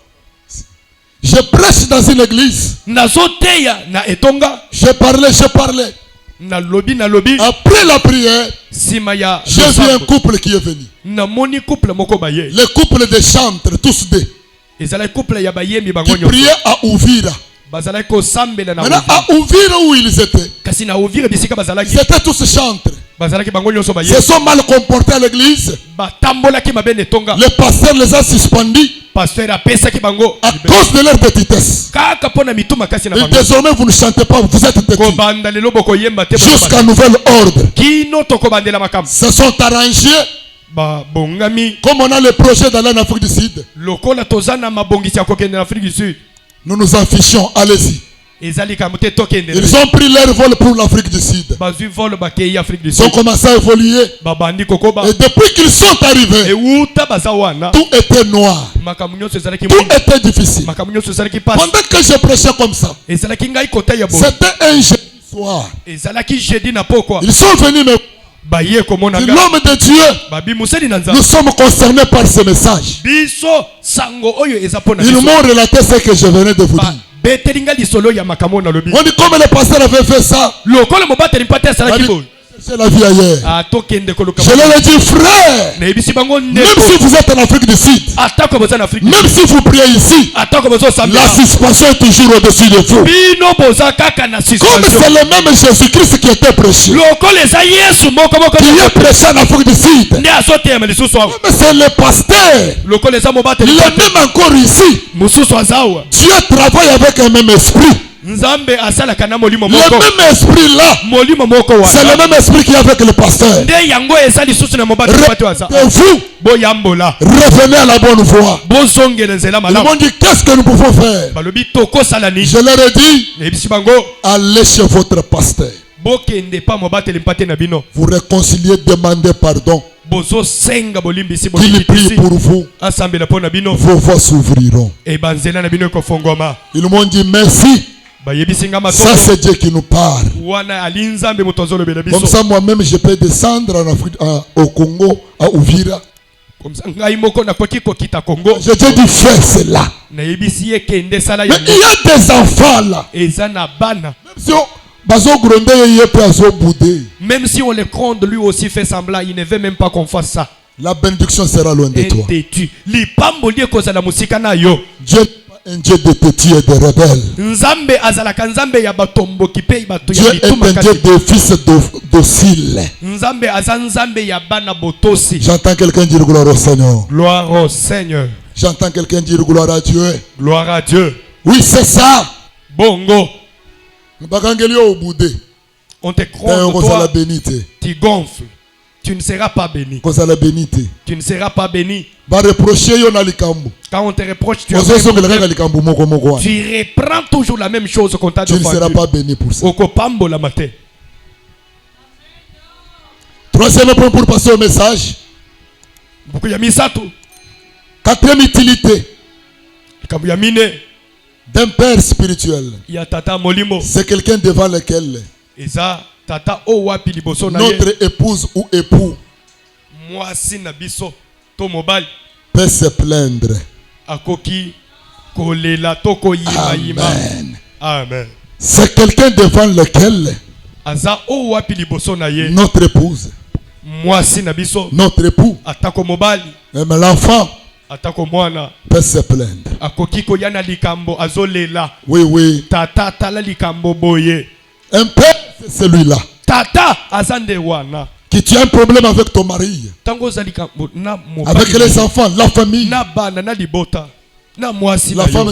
Je prêche dans une église. nazoteya na etonga Je parlais. nalobi Après la prière, nsima ya j'ai vu un couple qui est venu. namoni couple moko baye. Le couple des chantres, tous deux, ezalaki couple ya bayembi bango qui nyonso priaient à Ouvira. bazalaki kosambela na Maintenant, Uvira. à Ouvira où ils étaient, kasi na Uvira bisika bazalaki ils étaient tous chantres. bazalaki bango nyonso Ils se baye. sont mal comportés à l'église. batambolaki mabe na etonga. Le pasteur les a suspendus pasteur apesaki bango à cause de leur petitesse. kaka mpo na mitu makasi na Et bango. désormais, vous ne chantez pas, vous êtes petits. kobanda lelo bokoyemba te Jusqu'à nouvel ordre. kino tokobandela makambo. Se sont arrangés, babongami comme on a le projet d'aller en Afrique du Sud. lokola toza na mabongisi ya kokende na Afrique du Sud. Nous nous en fichons, allez-y. ezali kambo te tokende. Ils ont pris leur vol pour l'Afrique du Sud. bazwi vol bakei Afrique du Ils ont Sud. commencé à évoluer. babandi kokoba Et depuis qu'ils sont arrivés, euta baza wana tout était noir. makambo nyonso ezalaki Tout mwindu. était difficile. makambo nyonso ezalaki pasi. Pendant que je prêchais comme ça, ezalaki ngai kota ya boye. c'était un jeudi soir. ezalaki jeudi na pokwa. Ils sont venus me baye komona dire, ngai. l'homme de Dieu, babi museli na nous nzambe. sommes concernés par ce message. biso sango oyo eza pona Ils biso. m'ont relaté ce que je venais de vous dire. beteli ngai lisolo ya makambo na lobi. On dit comme le pasteur avait fait ça, lokola mobateli mpa te asalaki boye. c'est la vie ailleurs. atokende koluka. Je leur ai dit, frère, nayebisi bango même ndeko. si vous êtes en Afrique du Sud, atako boza na Afrique. même si vous priez ici, atako boza la osambela. suspension est toujours au-dessus de vous. bino boza kaka na Comme suspension. c'est le même Jésus-Christ qui était prêché, lokola eza yesu moko moko qui est prêché en Afrique du Sud, nde azoteyama lisusu awa. mais c'est le pasteur, lokola eza mobateli il mpa est te même encore ici. mosusu aza awa. Dieu travaille avec un même esprit. même esprit là, c'est le même esprit qui est avec le pasteur. Vous revenez à la bonne voie. Ils m'ont dit, qu'est-ce que nous pouvons faire? Je leur ai dit, allez chez votre pasteur. Vous réconciliez, demandez pardon. Qu'il prie pour vous. Vos voix s'ouvriront. Ils m'ont dit merci. Ça c'est Dieu qui nous parle. Comme ça moi-même je peux descendre en Afrique, au Congo, à Uvira. Je te dis fais cela. Mais il y a des enfants là. Même si on les gronde, lui aussi fait semblant, il ne veut même pas qu'on fasse ça. La bénédiction sera loin de toi. Dieu est un Dieu de têtus et de rebelles. Dieu est un Dieu de fils dociles. J'entends quelqu'un dire gloire au Seigneur. Gloire au Seigneur. J'entends quelqu'un dire gloire à Dieu. Gloire à Dieu. Oui, c'est ça. Bongo. On te gronde, toi, tu gonfles. Tu ne seras pas béni. Tu ne seras pas béni. Quand on te reproche, tu reprends toujours la même chose qu'on t'a dit. Tu ne seras pas béni pour ça. Troisième point pour passer au message. Quatrième utilité d'un père spirituel. C'est quelqu'un devant lequel notre épouse ou époux peut se plaindre. Amen. Amen. C'est quelqu'un devant lequel notre épouse, notre époux, même l'enfant peut se plaindre. Oui, oui. Un père, c'est celui-là qui tient un problème avec ton mari, avec les enfants, la famille. La femme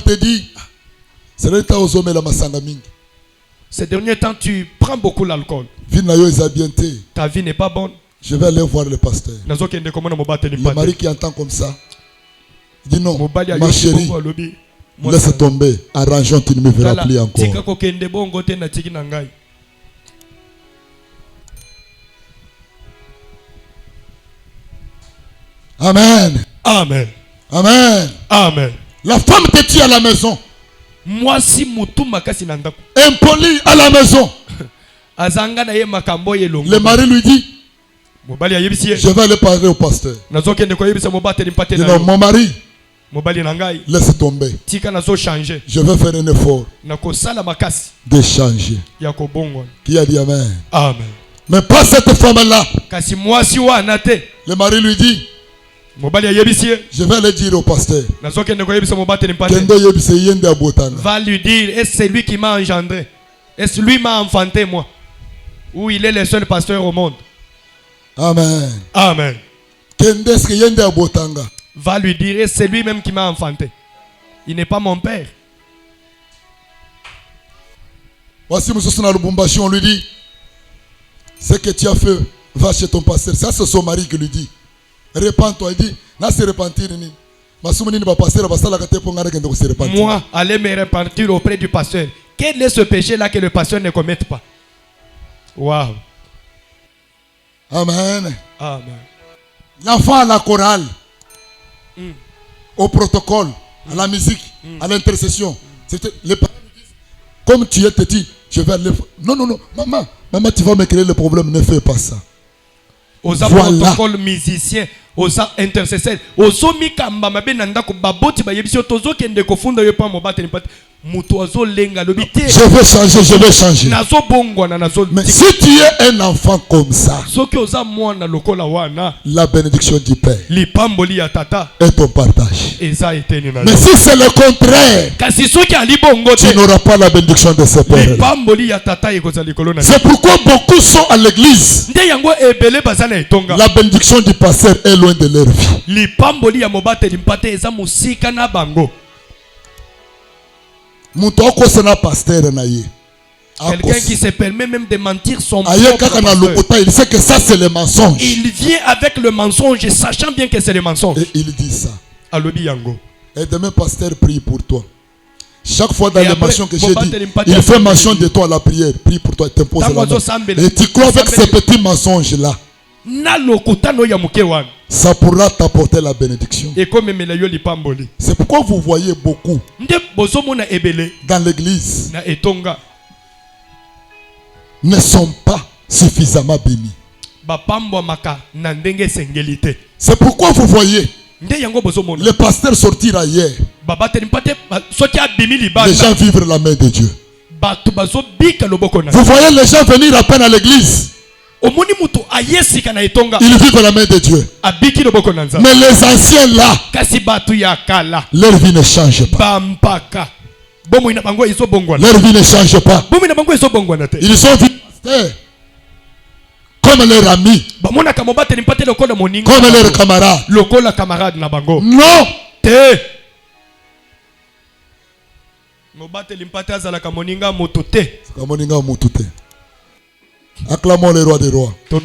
te dit, ces derniers temps, tu prends beaucoup l'alcool. Ta vie n'est pas bonne. Je vais aller voir le pasteur. Le mari qui entend comme ça, il dit non, ma chérie, laisse tomber, arrangeons, tu ne me verras plus encore. Amen. Amen. Amen. Amen. La femme te tue à la maison. Impoli à la maison. Le mari lui dit, je vais aller parler au pasteur. Non, mon mari, laisse tomber. Je vais faire un effort de changer. Qui a dit amen? Amen. Mais pas cette femme-là. Le mari lui dit, je vais aller dire au pasteur. Va lui dire, est-ce c'est lui qui m'a engendré? Est-ce lui m'a enfanté moi? Ou il est le seul pasteur au monde? Amen. Amen. Va lui dire, c'est lui-même qui m'a enfanté. Il n'est pas mon père. Voici M. Lubumbashi, on lui dit, ce que tu as fait, va chez ton pasteur. Ça, c'est son mari qui lui dit. Répands-toi. Il dit, là c'est repentir. Moi, allez me repentir auprès du pasteur. Quel est ce péché-là que le pasteur ne commette pas? Waouh. Amen. Amen. L'enfant à la chorale, au protocole, à la musique, à l'intercession. Les parents disent, comme tu es petit, je vais aller. Non, non, non, maman, tu vas me créer le problème, ne fais pas ça. Aux protocole musicien, aux intercesseurs, aux omikamba mabenanda ko baboti ba yebisi otozo kende ko funda yo pa mobate ni pate mutozo lenga lobité. Je vais changer, je vais changer. Nazo bongwana nazo. Mais si tu es un enfant comme ça, soki oza mwana lokola wana, la bénédiction du Père lipamboli ya tata est ton partage. Eza eteni na. Mais si c'est le contraire, kasi soki ali bongo tu n'auras pas la bénédiction de ce Père. Lipamboli ya tata ekoza likolo na. C'est pourquoi beaucoup sont à l'église. Nde yango ebele bazana etonga. La bénédiction du pasteur est loin de leur vie. Lipamboli ya mobate limpate eza musika na bango. Quelqu'un qui se permet même de mentir son propre pasteur. Il sait que ça c'est le mensonge. Il vient avec le mensonge, sachant bien que c'est le mensonge. Et il dit ça. Alobi yango. Et demain, pasteur prie pour toi. Chaque fois dans les mentions que j'ai dit, il fait mention de toi à la prière. Prie pour toi, t'impose la main. Et tu crois avec ces petits mensonges-là, ça pourra t'apporter la bénédiction. C'est pourquoi vous voyez beaucoup dans l'église ne sont pas suffisamment bénis. C'est pourquoi vous voyez le pasteur sortir hier. Les gens vivent la main de Dieu. Vous voyez les gens venir à peine à l'église. Ils vivent la main de Dieu. Mais les anciens là, leur vie ne change pas. Leur vie ne change pas. Ils sont vivants comme leurs amis, comme leurs camarades. Non. Acclamons le roi des rois. Ils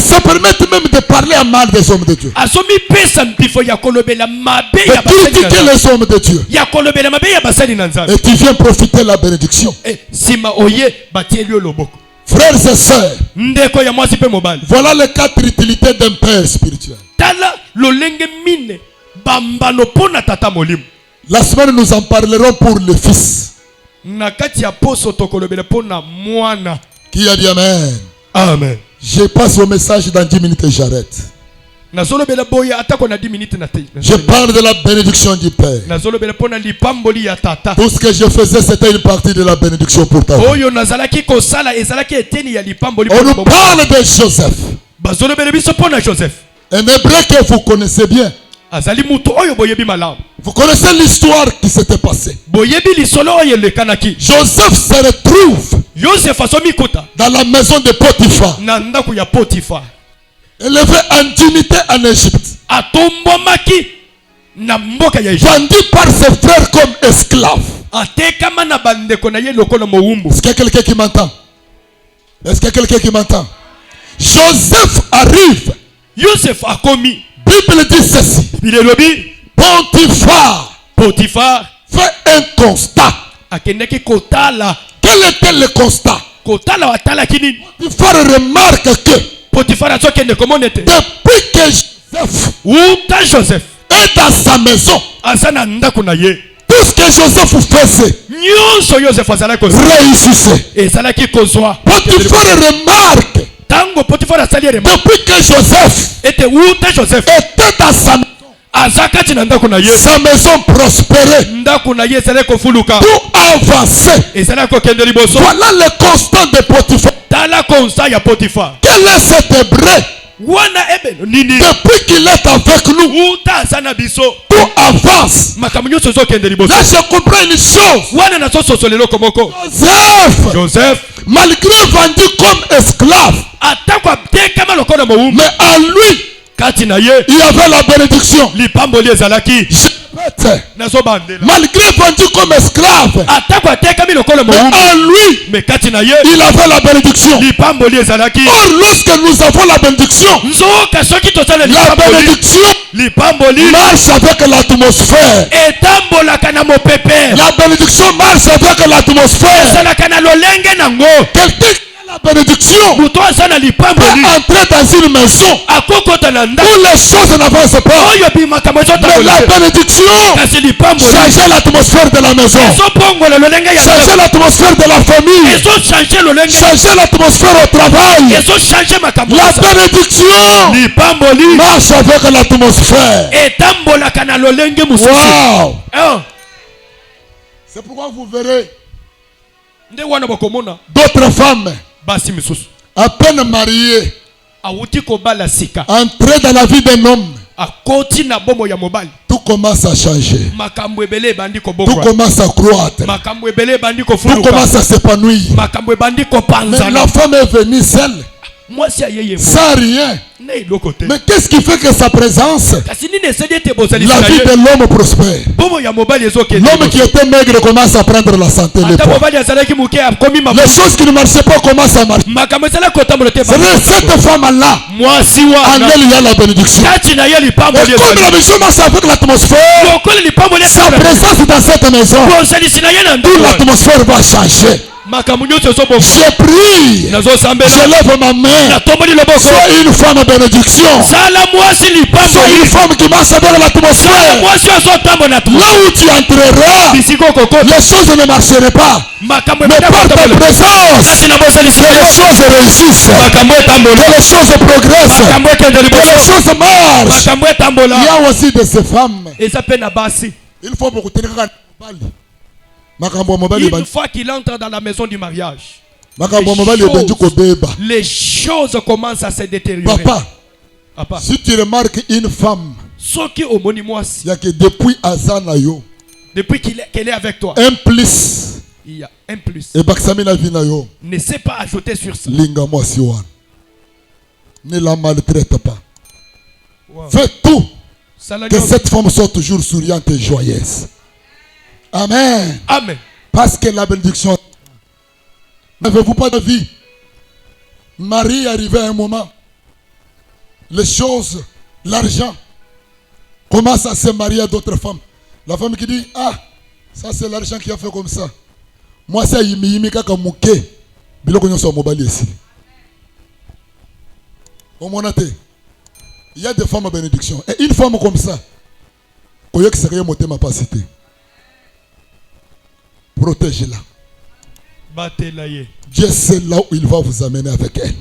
se permettent même de parler à mal des hommes de Dieu. De critiquer les hommes de Dieu. Et tu viens profiter de la bénédiction. Frères et sœurs, voilà les 4 utilités d'un père spirituel. La semaine nous en parlerons pour le fils. Qui a dit amen? Amen. Je passe au message dans 10 minutes et j'arrête. Je parle de la bénédiction du Père. Tout ce que je faisais, c'était une partie de la bénédiction pour ta vie. On nous parle de Joseph. Un hébreu que vous connaissez bien. Vous connaissez l'histoire qui s'était passée. Joseph se retrouve dans la maison de Potiphar. Élevé en dignité en Égypte. Vendu par ses frères comme esclave. Est-ce qu'il y a quelqu'un qui m'entend? Est-ce qu'il y a quelqu'un qui m'entend? Joseph arrive. Bible dit ceci. Potiphar fait un constat. Quel était le constat? Potiphar remarque que depuis que Joseph est dans sa maison, tout ce que Joseph faisait réussissait. Potiphar remarque depuis que Joseph était dans sa maison, sa maison prospérait. Tout avançait. Voilà le constat de Potiphar. Quel est cet hébreu? Depuis qu'il est avec nous, tout avance. Là je comprends une chose. Joseph, malgré vendu comme esclave, mais en lui il y avait la bénédiction. Malgré vendu comme esclave, mais en lui il avait la bénédiction. Or lorsque nous avons la bénédiction, marche avec l'atmosphère. La bénédiction marche avec l'atmosphère. Quelqu'un la bénédiction peut entrer dans une maison où les choses n'avancent pas. Mais la bénédiction change l'atmosphère de la maison, change l'atmosphère de la famille, change l'atmosphère au travail. La bénédiction marche avec l'atmosphère. Wow. C'est pourquoi vous verrez d'autres femmes à peine mariées, entrer dans la vie d'un homme, tout commence à changer, tout commence à croître, tout commence à s'épanouir. Mais la femme est venue seule, sans rien. Mais qu'est-ce qui fait que sa présence, la vie de l'homme prospère? L'homme qui était maigre commence à prendre la santé. Les choses qui ne marchaient pas commencent à marcher. C'est cette femme-là, en elle il y a la bénédiction. Et comme la bénédiction marche avec l'atmosphère, sa présence dans cette maison, toute l'atmosphère va changer. Je prie, je lève ma main. Sois une femme bénédiction. Sois une femme qui marche avec l'atmosphère. Là où tu entreras, les choses ne marcheraient pas. Mais par ta présence, que les choses réussissent, que les choses progressent, que les choses marchent. Il y a aussi de ces femmes. Il faut beaucoup tenir compte. Une fois qu'il entre dans la maison du mariage, les choses commencent à se détériorer. Papa, si tu remarques une femme, il y a que depuis qu'elle est avec toi, il y a un plus. Ne sait pas ajouter sur ça. Ne la maltraite pas. Wow. Fais tout que cette femme soit toujours souriante et joyeuse. Amen. Amen. Parce que la bénédiction. N'avez-vous pas de vie? Marie arrivait à un moment. Les choses, l'argent, commence à se marier à d'autres femmes. La femme qui dit, ah, ça c'est l'argent qui a fait comme ça. Moi c'est Yimi Kaka Mouke. Biloko nyoso mobali ici. Il y a des femmes à bénédiction. Et une femme comme ça, koyek sérieux moté ma pasité. Protégez-la. Dieu sait là où il va vous amener avec elle.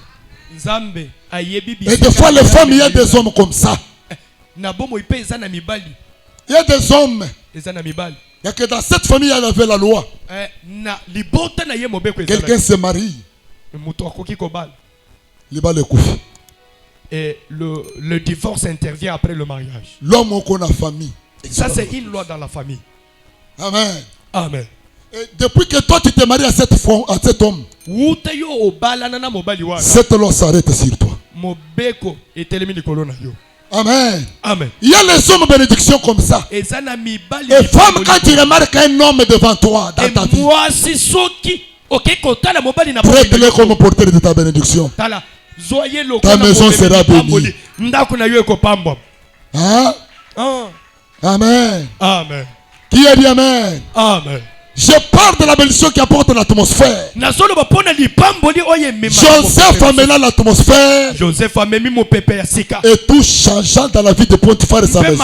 Et des fois, les femmes, il y a des hommes comme ça. Il y a des hommes. Il y a que dans cette famille, il y avait la loi. Quelqu'un se marie. Et le divorce intervient après le mariage. L'homme qu'on a famille. Ça, c'est une loi dans la famille. Amen. Amen. Et depuis que toi tu t'es marié à cet homme, cette loi s'arrête sur toi. Amen. Amen. Il y a les hommes bénédictions comme ça. Et femme, quand tu remarques un homme devant toi dans ta vie, traite-le comme porteur de ta bénédiction. Ta maison sera bénie. Hein? Amen. Amen. Qui a dit amen? Amen. Je parle de la bénédiction qui apporte l'atmosphère. Joseph amena l'atmosphère. Et tout changeant dans la vie de Potiphar et sa maison.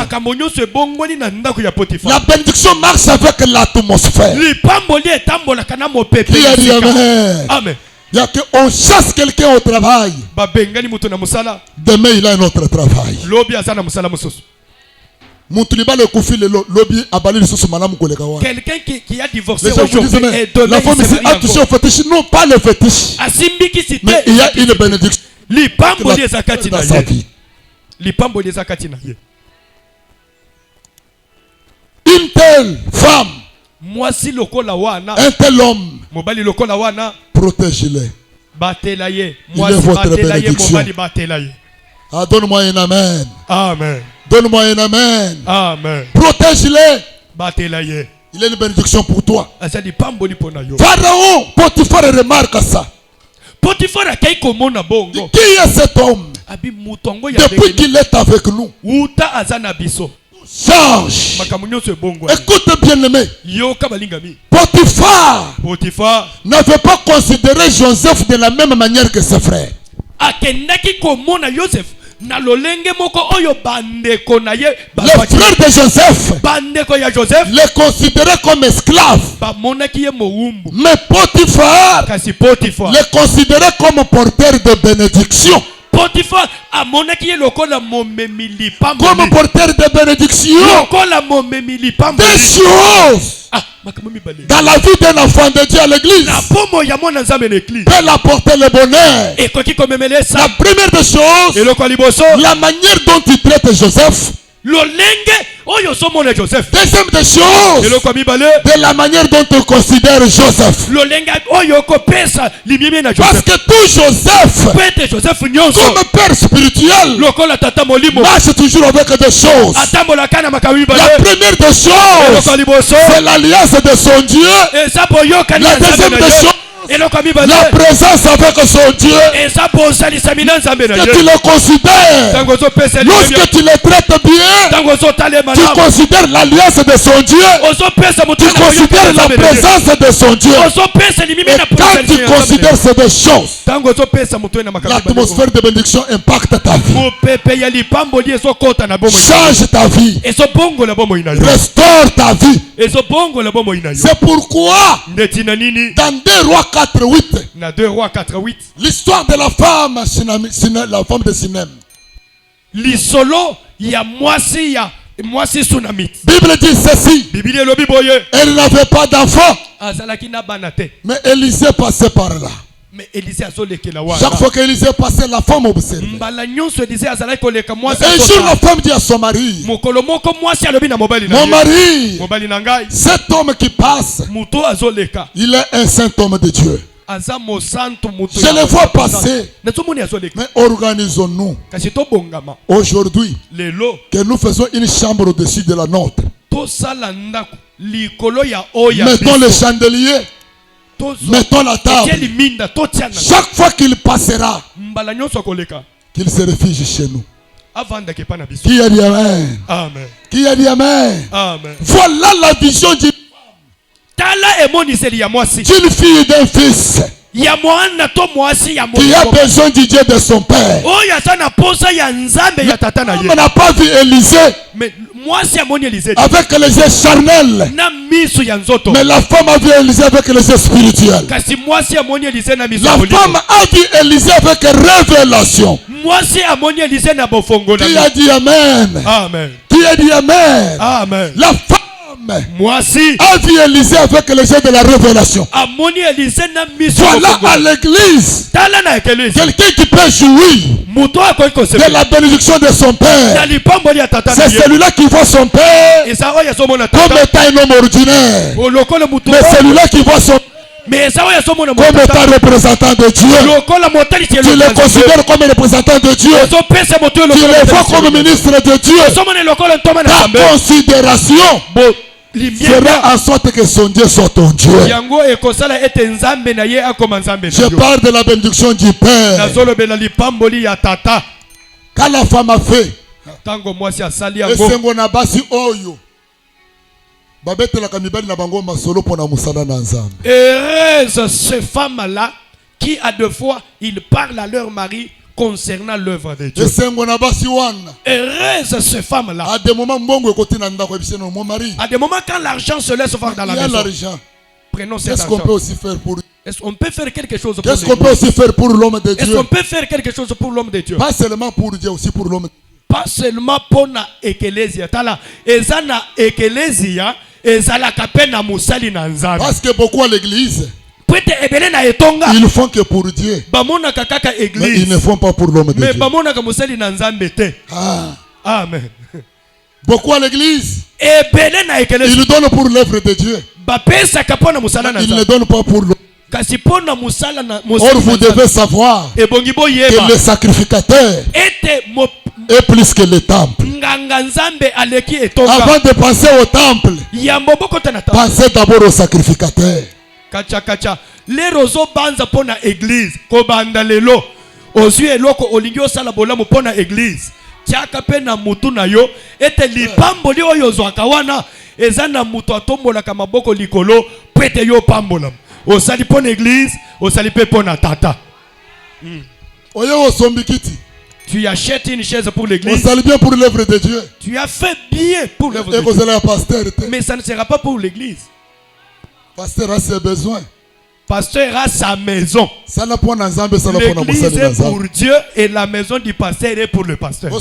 La bénédiction marche avec l'atmosphère. Qui a dit amen? Amen. Il y a qu'on chasse quelqu'un au travail. Demain il a un autre travail. Quelqu'un qui a divorcé aujourd'hui et demain la femme ici a touché au fétiche. Non, pas le fétiche. Mais il y a une bénédiction dans sa vie. Une telle femme, un tel homme, protège-les. Il est votre bénédiction. Ah, donne-moi un amen. Amen. Donne-moi un amen. Amen. Protège-les. Il est une bénédiction pour toi. Pharaon, Potiphar remarque ça. Qui est cet homme? Depuis qu'il est avec nous, change. Écoute bien aimé. Potiphar n'avait pas considéré Joseph de la même manière que ses frères. Les frères de Joseph les considéraient comme esclaves. Mais Potiphar les considérait comme porteurs de bénédiction. Comme porteur de bénédiction. Des choses dans la vie d'un enfant de Dieu à l'église peut apporter le bonheur. La première des choses, la manière dont tu traites Joseph Deuxième des choses, de la manière dont on considère Joseph. Parce que tout Joseph, comme père spirituel, marche toujours avec des choses. La première des choses, c'est l'alliance de son Dieu. La deuxième des choses, la présence avec son Dieu. Que tu le considères. Lorsque tu le traites bien, tu considères l'alliance de son Dieu. Tu considères la présence de son Dieu. Et quand tu considères ces deux choses, l'atmosphère de bénédiction impacte ta vie. Change ta vie. Restaure ta vie. C'est pourquoi dans 2 Rois 4:8, l'histoire de la femme de Sinem. L'isolo ya mwasi Sunamite. Bible dit ceci. Elle n'avait pas d'enfant. Mais Élisée passait par là. Chaque fois qu'Élisée passait, la femme observait. Un jour, la femme dit à son mari: mon mari, cet homme qui passe, il est un saint homme de Dieu. Je le vois passer. Mais organisons-nous aujourd'hui que nous faisons une chambre au-dessus de la nôtre. Mettons le chandelier. Mettons la table. Chaque fois qu'il passera, qu'il se réfugie chez nous. Qui a dit amen? Amen. Qui a dit amen? Amen. Voilà la vision d'une fille et d'un fils qui a besoin du Dieu de son père. On n'a pas vu Élisée avec les yeux charnels, mais la femme a vu Élisée avec les yeux spirituels. La femme a vu Élisée avec révélation. Qui a dit amen? Amen. Qui a dit amen? Amen. La femme a vu Élisée avec les yeux de la révélation. Voilà à l'église quelqu'un qui peut jouir de la bénédiction de son père. C'est celui-là qui voit son père comme étant un homme ordinaire. Mais celui-là qui voit son comme étant représentant de Dieu. Tu le considères comme un représentant de Dieu. Tu le vois comme ministre de Dieu. Ta considération fera en sorte que son Dieu soit ton Dieu. Je parle de la bénédiction du Père. Quand la femme a fait, heureuse ces femmes-là qui à 2 fois ils parlent à leur mari concernant l'œuvre de Dieu. Heureuse ces femmes-là. À des moments quand l'argent se laisse voir dans la maison, prenons cet argent. Qu'est-ce qu'on peut aussi faire pour lui? Est-ce qu'on peut faire quelque chose pour Qu'est-ce qu'on peut aussi faire pour l'homme de Dieu? Est-ce qu'on peut faire quelque chose pour l'homme de Dieu? Pas seulement pour Dieu, aussi pour l'homme. Pas seulement pour la ecclésia. Tala ezana ecclésia ezala kapena musali na nzambe. Parce que beaucoup à l'église, ils font que pour Dieu. Mais ils ne font pas pour l'homme de Dieu. Amen. Beaucoup à l'église, ils donnent pour l'œuvre de Dieu. Ils ne donnent pas pour l'homme. Or vous devez savoir que le sacrificateur est plus que le temple. Avant de penser au temple, pensez d'abord au sacrificateur. Kacha lero zo banza pona église ko banda lelo ozwi eloko olingi osala bolamu pona église tiaka pe na mutu na yo ete lipamboli oyo zwaka wana eza na mutu atombolaka maboko likolo pete yo pambola osali pona église osali pe pona tata. Oyo osombikiti. Tu achètes une chaise pour l'église. On bien pour l'œuvre de Dieu. Tu as fait bien pour l'œuvre de Dieu. Mais ça ne sera pas pour l'église. Pasteur a ses besoins. Pasteur a sa maison. L'église est pour Dieu et la maison du pasteur est pour le pasteur.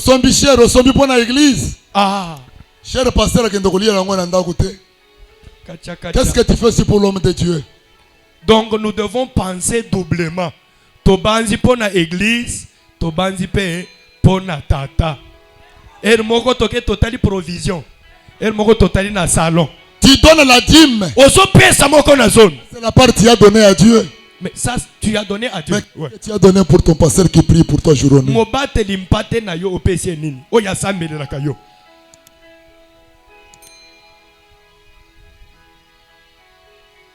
Ah. Cher pasteur, qu'est-ce que tu fais aussi pour l'homme de Dieu? Donc nous devons penser doublement. Tobanzi pour l'église, tobanzi pour na tata. El moko toke totali provision. El moko totali na salon. Tu donnes la dîme. Ozo pesa moko na zone. C'est la part que tu as donnée à Dieu. Mais ça, tu as donné à Dieu. Mais Ouais. tu as donné pour ton pasteur qui prie pour toi jour et nuit. Mobate limpate na yo opesi nini. Oya sambele la kayo.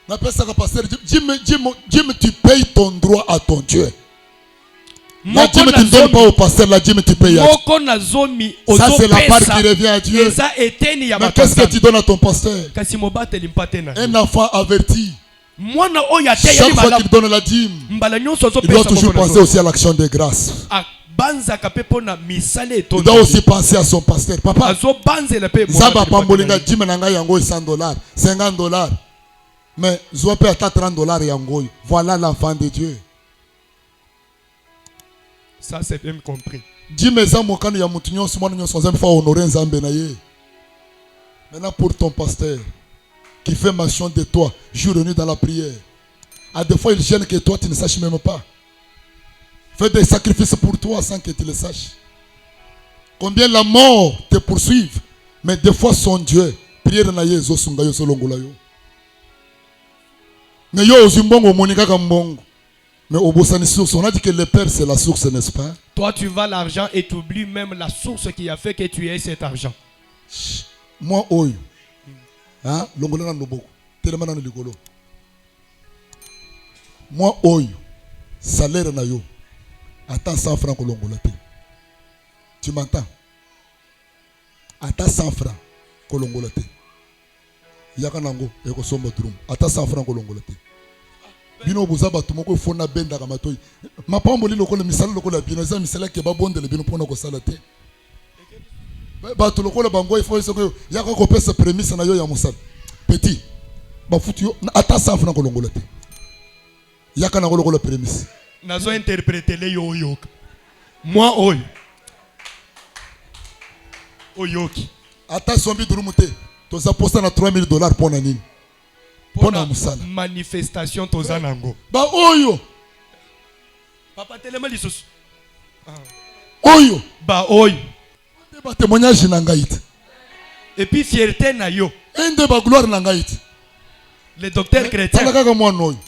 N'appelle ça que pasteur. Dîme, tu payes ton droit à ton Dieu. La dîme, tu ne donnes pas au pasteur. La dîme, tu payes à Dieu. Moko na zomi. Ça, Ozo c'est la part pesa. qui revient à Dieu. Eza eteni ya Mais qu'est-ce que bakasa. tu donnes à ton pasteur? Kasi mobate limpate na. Un enfant averti. Mwana oya te Chaque yeli fois bala. qu'il donne la dîme, Mbala nyonso ozo il doit pesa toujours moko na penser zone. aussi à l'action de grâce. Banza kapepo na misale Il etonda. doit aussi penser à son pasteur. Papa, Azo banzela pe Zaba Pambolinga, dîme nanga yango $100, $50. Mais Zope à $30 yango. Voilà l'enfant de Dieu. Ça c'est bien compris. Dîme za mokano ya mutu nyonso mwana nyonso nzambe fa honorer nzambe na ye. Maintenant pour ton pasteur qui fait mention de toi jour et nuit dans la prière. À des fois il gêne que toi tu ne saches même pas. Fais des sacrifices pour toi sans que tu le saches. Combien la mort te poursuive, mais des fois son Dieu, prière na ye zo sunga yo solongola yo. Mais yo ozimbongo monika kambongo. Mais au Bosani source, on a dit que le Père c'est la source, n'est-ce pas? Toi tu vas l'argent et tu oublies même la source qui a fait que tu aies cet argent. Moi oyo. Hein? Longola na loboko. Tellement na ligolo. Moi oyo. Salaire na yo. Attends 100 francs ko longola te. Tu m'entends? Attends 100 francs ko longola te. Yaka nango eko somba drum. Attends 100 francs ko longola te. Bino boza bato moko fona benda ka matoi. Mapambo li lokola misala lokola bino za misala ke ba bondele bino pona ko sala te. Bato lokola bango il faut que yaka ko pesa prémisse na yo ya musala. Petit. Ba futu yo ata 100 francs ko longola te. Yaka na lokola prémisse. Nazo interpréter les yo. Moi oyo. Oyoki. Ata sombi durumu te. Toza posta na $3000 pona nini? Pona musala. Manifestation tozanango. Ba oyo. Papa telema lisusu. Oyo. Ba oyo. Ba témoignage na ngaite. Et puis fierté na yo. Ende ba gloire na ngaite. Le docteur chrétien. Tala kaka mwana oyo.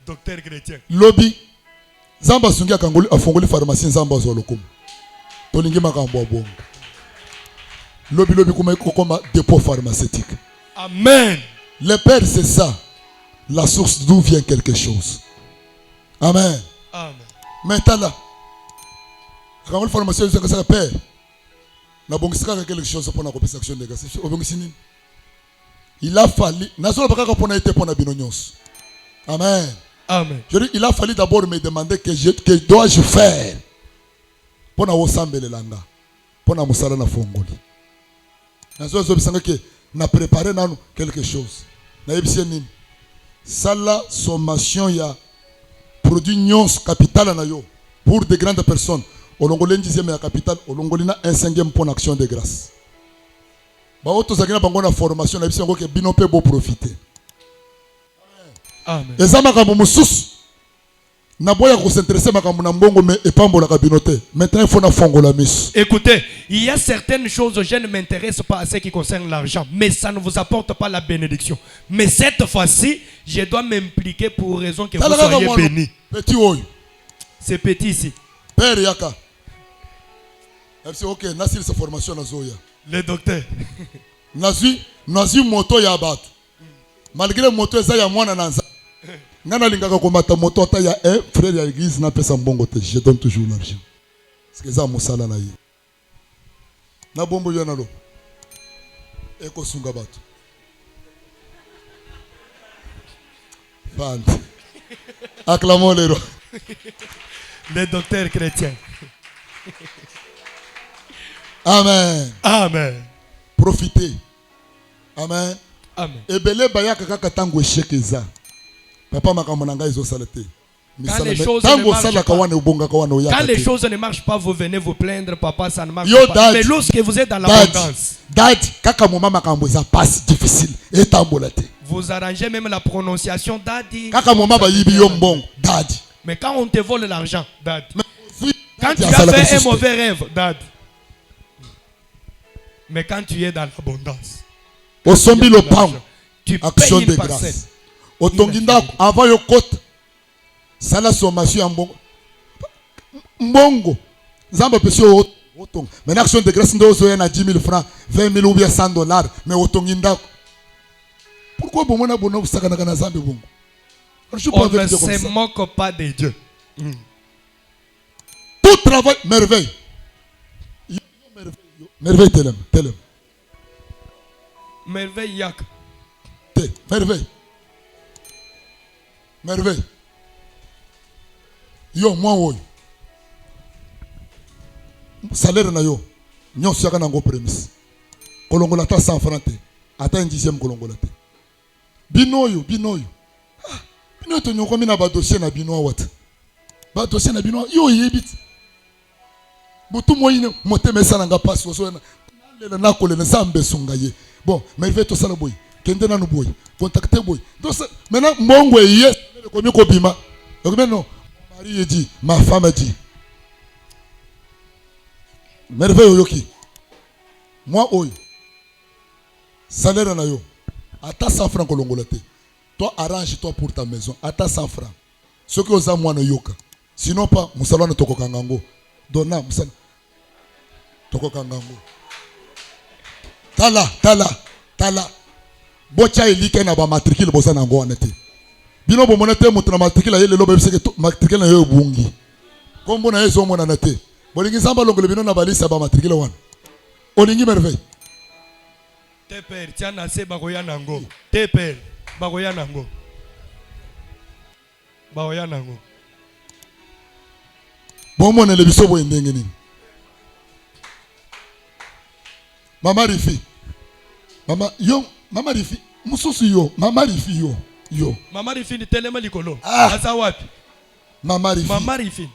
Docteur chrétien. Lobby. Zamba sungi akangoli afongoli pharmacie nzamba zo lokumu. Tolingi makambo abongo. Lobby comme dépôt pharmaceutique. Amen. Le Père, c'est ça. La source d'où vient quelque chose. Amen. Amen. Maintenant là, quand on formation c'est ça Père. Na bongisaka quelque chose pour la compensation des gars. Il a fallu. Nazo pas pour na été pour na binonyos. Amen. Amen. Je dis, il a fallu d'abord me demander que dois-je faire pour na osambele langa. Pour na musala na fongoli. Nazo zobisanga que na préparé nanu quelque chose. Na yebisi nini? Sala sommation ya produit nyons capital na yo pour de grandes personnes. Olongoli 10e ya capital, olongoli na 1/5 pour action de grâce. Ba oto zakina bango na formation na yebisi ngo ke bino pe bo profiter. Amen. Ezama ka mususu. Na boya ko s'intéresser makambo na mbongo mais epambola ka binote. Maintenant il faut na fongola miss. Écoutez, il y a certaines choses, je ne m'intéresse pas à ce qui concerne l'argent, mais ça ne vous apporte pas la bénédiction. Mais cette fois-ci, je dois m'impliquer pour raison que vous soyez bénis. Petit oyo. C'est petit ici. Père yaka. C'est OK, nasir sa formation na zoya. Le docteur. Nazi moto ya bato. Malgré moto eza ya mwana nanza. Ngana lingaka komata moto ata ya un frère ya l'église na pesa mbongo te. Je donne toujours l'argent. Parce que ça mosala na ye. Na bombo yo na lo. Eko sunga bato. Bande. Acclamons les rois. Le docteur chrétien. Amen. Amen. Profitez. Amen. Amen. Ebele bayaka kaka tango échec eza. Papa makambo na ngai zo salate. Quand les choses ne marchent pas, vous venez vous plaindre, papa, ça ne marche pas. Dad, mais lorsque vous êtes dans l'abondance, Dad, kaka moma makambo eza passe difficile et tambolate. Vous arrangez même la prononciation daddy. Kaka moma ba yibi yo mbongo, Dad. Mais quand on te vole l'argent, dad. Quand tu as fait un mauvais rêve, dad. Mais quand tu es dans l'abondance, osombi lopango tu action payes de une parcelle. grâce otongi ndako avant yo kota sala sommation ya mbongo mbongo nzambe apesi yo otonga maintenant action de grâce ndo ozoya na 10 000 francs 20 000 ou bien 100 dollars mais otongi ndako pourquoi bomona bono busakanaka na nzambe bongo On ne se moque pas de Dieu. Tout travail, merveille. Merveille, tel. Merveille, yak. Merveille. Merveille. Yo, moi, oui. Salaire na yo. Nyon siaka nango prémisse. Kolongola ta 100 francs te. Ata un dixième kolongola te. Binoyo. Bino to nyoko mina ba dossier na bino wat. Ba dossier na bino yo yebit. Butu moyine moteme sana nga passe so na lela na kolela nzambe sunga ye. Bon, mais il fait tout ça le boy. Kende na no boy. Contacter boy. Donc maintenant mbongo yes komi ko bima. Donc maintenant mon mari dit, ma femme dit. Merveille yoki. Moi oy. Salaire na yo. Ata 100 francs kolongola te. Toi, arrange-toi pour ta maison. À ta 100 francs. Ce que vous avez, moi, yoka. Sinon, pas, Moussalon ne toko kangango. Donna, Moussalon. Toko kangango. Tala. Bocha elike na ba matricule bosa na ngo anete. Bino bo monete mutu na matricule yele lo bebise ke matricule na yo bungi. Kombo na yeso mona na te. Bolingi samba longole bino na balisa ba matricule wana. Olingi merveille. Te père, tiana se bagoya nango. Te père. Bagoya nango. Bon le biso bo ndenge nini. Mama Rifi. Mama Rifi. Mususu yo. Mama Rifi yo. Mama Rifi ni telema likolo. Asa wapi? Mama Rifi.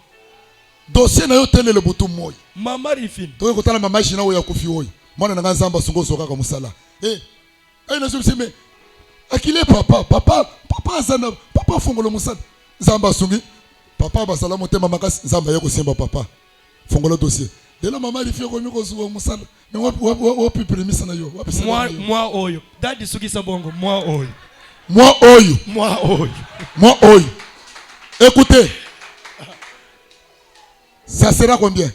Dossier na yo tele le butu moy. Mama Rifi. To ko tala mama shina wo ya kufi oy. Mwana na nzamba sungo soka ka musala. Na subsime. Akile papa azana papa fongolo musala nzamba sungi papa basala motema makasi nzamba yako simba papa fongolo dossier de la mama Rifi ko mi ko zuwa musala mais wapi prémisse na yo wapi moi oyo dadi suki sabongo moi oyo écoutez ça sera combien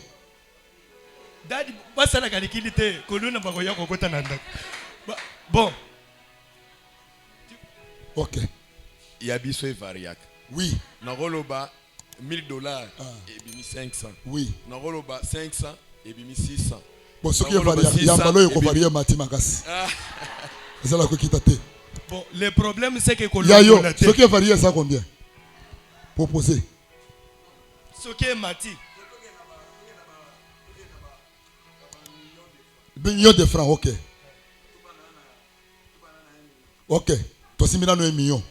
dadi basala kalikili te koluna bako yako kota na ndako bon. Ok. Yabiso et variac. Oui. Nagoloba $1000 et bimi 500. Oui. Nagoloba 500 et bimi 600. Bon, ce qui est variac, yambalo yoko varia mati makasi. C'est là que kita te. Bon, le problème c'est que Yayo, ce qui est varié ça combien? Proposé. Ce qui est mati. $1 million, ok. Ok. Tosi milano 1 million.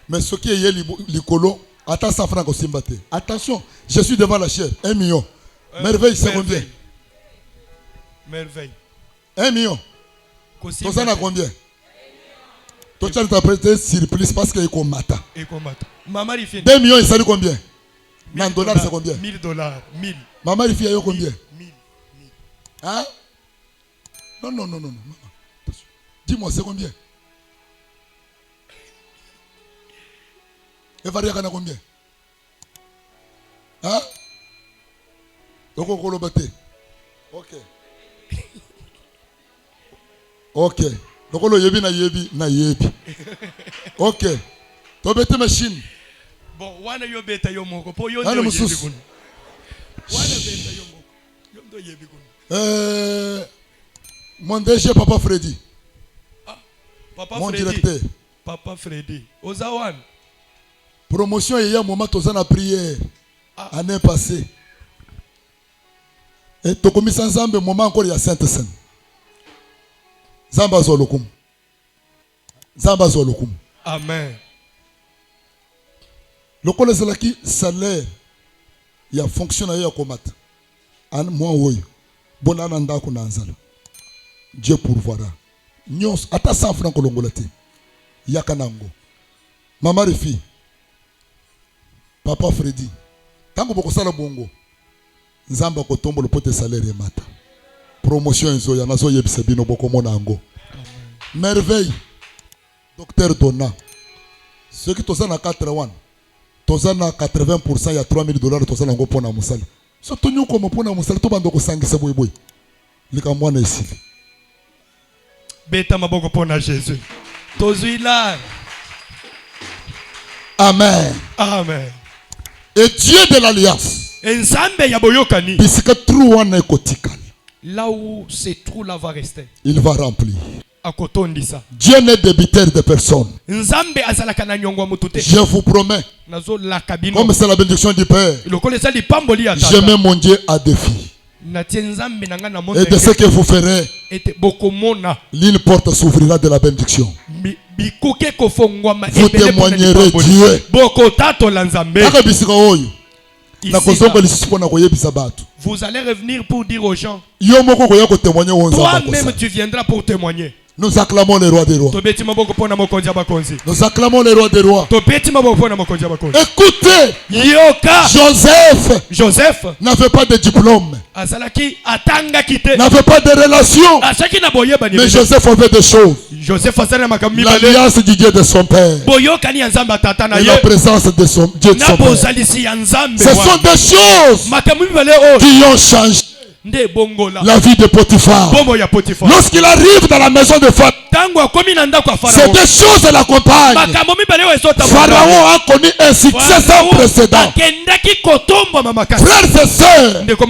Mais ce qui est likolo, attends 100 francs au Simbate. Attention, je suis devant la chair. 1 million. Merveille, c'est combien? Merveille. 1 million. Toi, ça n'a combien? Toi, tu as interprété surprise parce qu'il y a mata. Maman Rifi. 2 millions, il s'agit combien? En dollars, c'est combien? $1000. 1000. Maman Rifi, il y a combien? 1000. Hein? Non. Dis-moi, c'est combien? Et varia kana combien? Hein? Donc on le battait. Ok. Donc on le yebi. Ok. Tu bête machine. Bon, wana yo beta yo moko. Po yo ndo yebi kun. Wana beta yo moko. Yo ndo yebi kun. Mon DG Papa Freddy. Papa mon Freddy. directeur. Papa Freddy. Ozawan. Promotion il y a un moment toza na prière. Année passée. Et to komisa nzambe moment encore il y a Sainte Seine. Zamba zolokum. Amen. Le collège là qui salaire il y a fonctionnaire ya komata. An moi oyo. Bonana ndako na nzala. Dieu pourvoira. Nyos ata 100 francs kolongola te. Yakanango. Mama Rifi. Papa Freddy. Tango boko sala bongo. Nzamba ko tombo le pote salaire mata. promotion ezoya nazo yebisa bino bokomona yango. Merveille. Docteur Donna. Ceux qui toza na 81. Toza na 80%, il y a $3000 toza nango pona musala. So tonyo comme pona musala to bando ko sangisa boy boy. Lika mwana ici. Beta maboko pona Jésus. Tozuila. Amen. Amen. Et Dieu de l'alliance. Nzambe ya boyokani. Bisika trou wana ekotikala. Là où ce trou là va rester. Il va remplir. Akotondisa. Dieu n'est débiteur de personne. Nzambe azalaka na nyongwa mutute. Je vous promets. Nazo la cabine. Comme c'est la bénédiction du Père. Je mets mon Dieu à défi. Et de ce que vous ferez, l'une porte s'ouvrira de la bénédiction. Vous témoignerez Dieu. Vous allez revenir pour dire aux gens. Toi-même tu viendras pour témoigner. Nous acclamons le roi des rois. Nous acclamons le roi des rois. Écoutez, Joseph n'avait pas de diplôme, n'avait pas de relation, mais Joseph avait des choses. L'alliance du Dieu de son père et la présence de son Dieu de son père. Ce sont des choses qui ont changé la vie de Potiphar. Lorsqu'il arrive dans la maison de Pharaon, c'est des choses qui l'accompagnent. Pharaon a connu un succès sans précédent. Frères et sœurs, de la